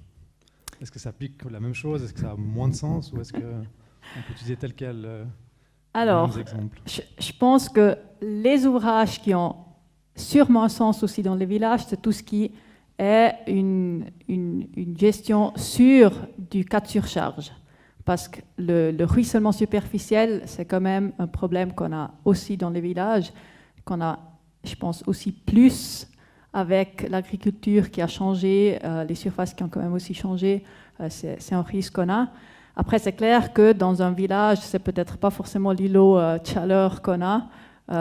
Est-ce que ça applique la même chose? Est-ce que ça a moins de sens? Ou est-ce qu'on peut utiliser tel quel Alors, les exemples? je pense que les ouvrages qui ont sûrement un sens aussi dans les villages, c'est tout ce qui est une gestion sûre du cas de surcharge. Parce que le ruissellement superficiel, c'est quand même un problème qu'on a aussi dans les villages, qu'on a, je pense, aussi plus avec l'agriculture qui a changé, les surfaces qui ont quand même aussi changé, c'est un risque qu'on a. Après, c'est clair que dans un village, c'est peut-être pas forcément l'îlot de chaleur qu'on a,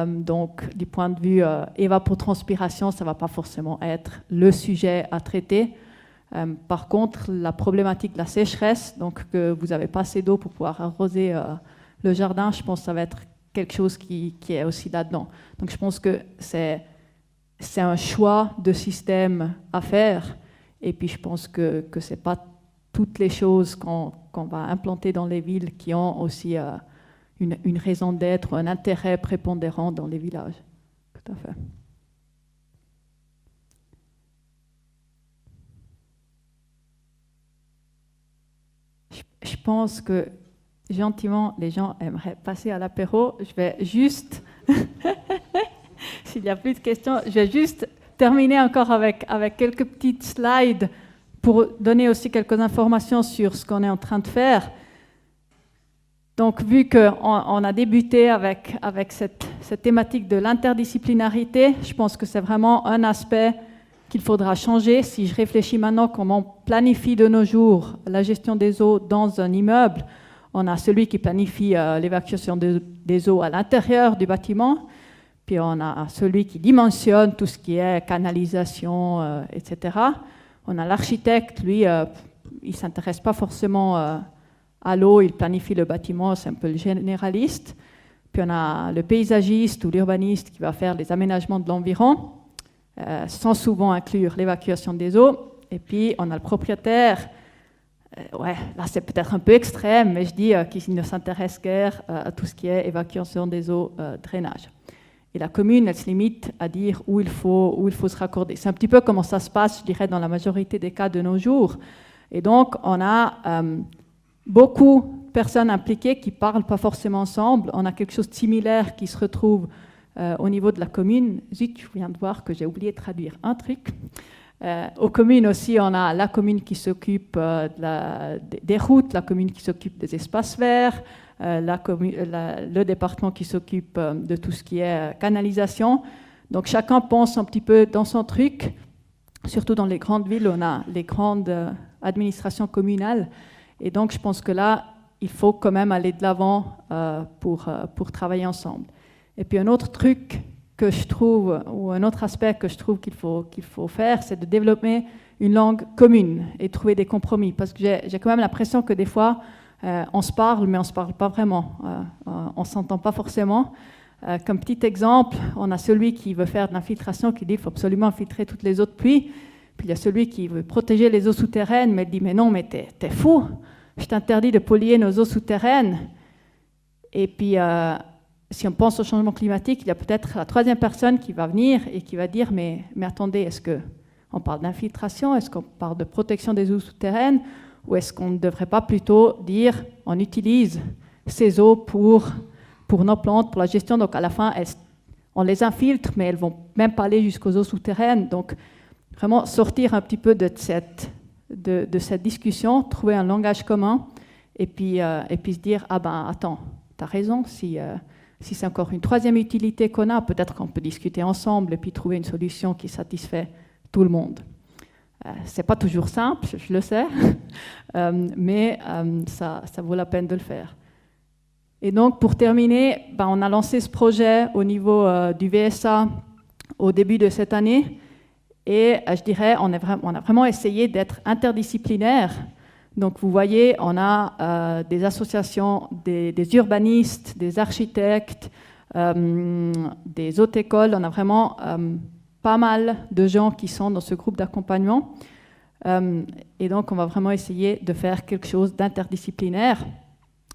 donc du point de vue évapotranspiration, ça va pas forcément être le sujet à traiter. Par contre, la problématique de la sécheresse, donc que vous n'avez pas assez d'eau pour pouvoir arroser le jardin, je pense que ça va être quelque chose qui est aussi là-dedans. Donc je pense que c'est un choix de système à faire, et puis je pense que ce n'est pas toutes les choses qu'on va implanter dans les villes qui ont aussi une raison d'être, un intérêt prépondérant dans les villages. Tout à fait. Je pense que gentiment, les gens aimeraient passer à l'apéro. Je vais juste, s'il n'y a plus de questions, je vais juste terminer encore avec quelques petites slides pour donner aussi quelques informations sur ce qu'on est en train de faire. Donc, vu qu'on a débuté avec cette thématique de l'interdisciplinarité, je pense que c'est vraiment un aspect qu'il faudra changer. Si je réfléchis maintenant comment on planifie de nos jours la gestion des eaux dans un immeuble, on a celui qui planifie l'évacuation des eaux à l'intérieur du bâtiment, puis on a celui qui dimensionne tout ce qui est canalisation, etc. On a l'architecte, lui, il ne s'intéresse pas forcément à l'eau, il planifie le bâtiment, c'est un peu le généraliste. Puis on a le paysagiste ou l'urbaniste qui va faire les aménagements de l'environ, sans souvent inclure l'évacuation des eaux. Et puis, on a le propriétaire, là c'est peut-être un peu extrême, mais je dis qu'il ne s'intéresse guère à tout ce qui est évacuation des eaux, drainage. Et la commune, elle se limite à dire où il faut se raccorder. C'est un petit peu comment ça se passe, je dirais, dans la majorité des cas de nos jours. Et donc, on a beaucoup de personnes impliquées qui ne parlent pas forcément ensemble. On a quelque chose de similaire qui se retrouve au niveau de la commune. Zut, je viens de voir que j'ai oublié de traduire un truc. Aux communes aussi, on a la commune qui s'occupe des routes, la commune qui s'occupe des espaces verts, le département qui s'occupe de tout ce qui est canalisation. Donc chacun pense un petit peu dans son truc. Surtout dans les grandes villes, on a les grandes administrations communales. Et donc je pense que là, il faut quand même aller de l'avant pour travailler ensemble. Et puis un autre truc que je trouve, ou un autre aspect que je trouve qu'il faut faire, c'est de développer une langue commune et trouver des compromis. Parce que j'ai quand même l'impression que des fois, on se parle, mais on ne se parle pas vraiment. On ne s'entend pas forcément. Comme petit exemple, on a celui qui veut faire de l'infiltration, qui dit qu'il faut absolument infiltrer toutes les eaux de pluie. Puis il y a celui qui veut protéger les eaux souterraines, mais il dit « Mais non, mais t'es fou, je t'interdis de polluer nos eaux souterraines. » Et puis, si on pense au changement climatique, il y a peut-être la troisième personne qui va venir et qui va dire « Mais attendez, est-ce qu'on parle d'infiltration? Est-ce qu'on parle de protection des eaux souterraines? Ou est-ce qu'on ne devrait pas plutôt dire « On utilise ces eaux pour nos plantes, pour la gestion. » Donc à la fin, on les infiltre, mais elles ne vont même pas aller jusqu'aux eaux souterraines. Donc vraiment sortir un petit peu de cette discussion, trouver un langage commun et puis se dire « Ah ben attends, tu as raison, si c'est encore une troisième utilité qu'on a, peut-être qu'on peut discuter ensemble et puis trouver une solution qui satisfait tout le monde. » C'est pas toujours simple, je le sais, mais ça vaut la peine de le faire. Et donc, pour terminer, on a lancé ce projet au niveau du VSA au début de cette année. Et je dirais, on a vraiment essayé d'être interdisciplinaire. Donc vous voyez, on a des associations, des urbanistes, des architectes, des hautes écoles. On a vraiment pas mal de gens qui sont dans ce groupe d'accompagnement. Et donc on va vraiment essayer de faire quelque chose d'interdisciplinaire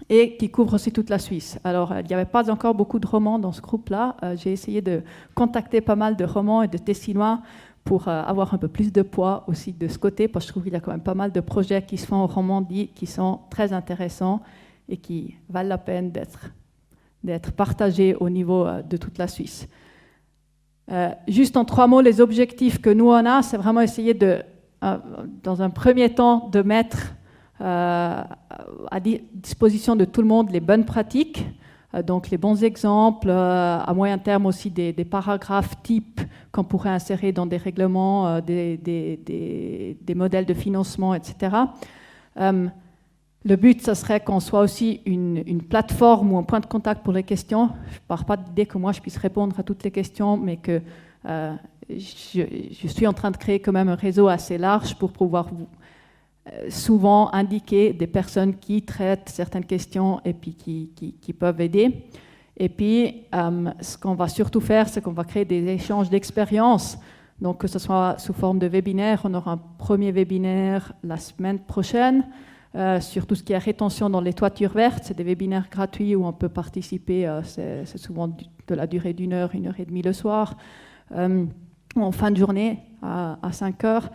et qui couvre aussi toute la Suisse. Alors, il n'y avait pas encore beaucoup de romans dans ce groupe-là. J'ai essayé de contacter pas mal de romans et de Tessinois pour avoir un peu plus de poids aussi de ce côté, parce que je trouve qu'il y a quand même pas mal de projets qui se font en Romandie qui sont très intéressants et qui valent la peine d'être partagés au niveau de toute la Suisse. Juste en 3 mots, les objectifs que nous on a, c'est vraiment essayer dans un premier temps de mettre à disposition de tout le monde les bonnes pratiques, donc les bons exemples, à moyen terme aussi des paragraphes types qu'on pourrait insérer dans des règlements, des modèles de financement, etc. Le but, ce serait qu'on soit aussi une plateforme ou un point de contact pour les questions. Je ne pars pas de l'idée que moi je puisse répondre à toutes les questions, mais que je suis en train de créer quand même un réseau assez large pour pouvoir souvent indiquer des personnes qui traitent certaines questions et puis qui peuvent aider. Et puis, ce qu'on va surtout faire, c'est qu'on va créer des échanges d'expériences. Donc, que ce soit sous forme de webinaire, on aura un premier webinaire la semaine prochaine sur tout ce qui est rétention dans les toitures vertes. C'est des webinaires gratuits où on peut participer. C'est souvent de la durée d'1 heure, 1 heure et demie le soir, en fin de journée à 5 heures.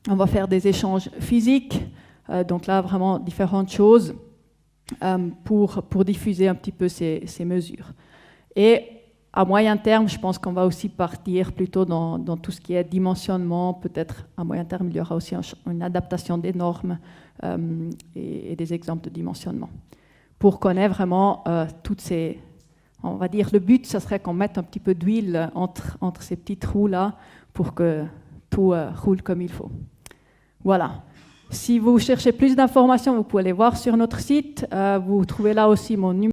On va faire des échanges physiques, donc là, vraiment différentes choses pour diffuser un petit peu ces mesures. Et à moyen terme, je pense qu'on va aussi partir plutôt dans tout ce qui est dimensionnement. Peut-être à moyen terme, il y aura aussi une adaptation des normes et des exemples de dimensionnement. Pour qu'on ait vraiment toutes ces... On va dire, le but, ce serait qu'on mette un petit peu d'huile entre ces petits trous-là pour que tout roule comme il faut. Voilà. Si vous cherchez plus d'informations, vous pouvez aller voir sur notre site. Vous trouvez là aussi mon numéro.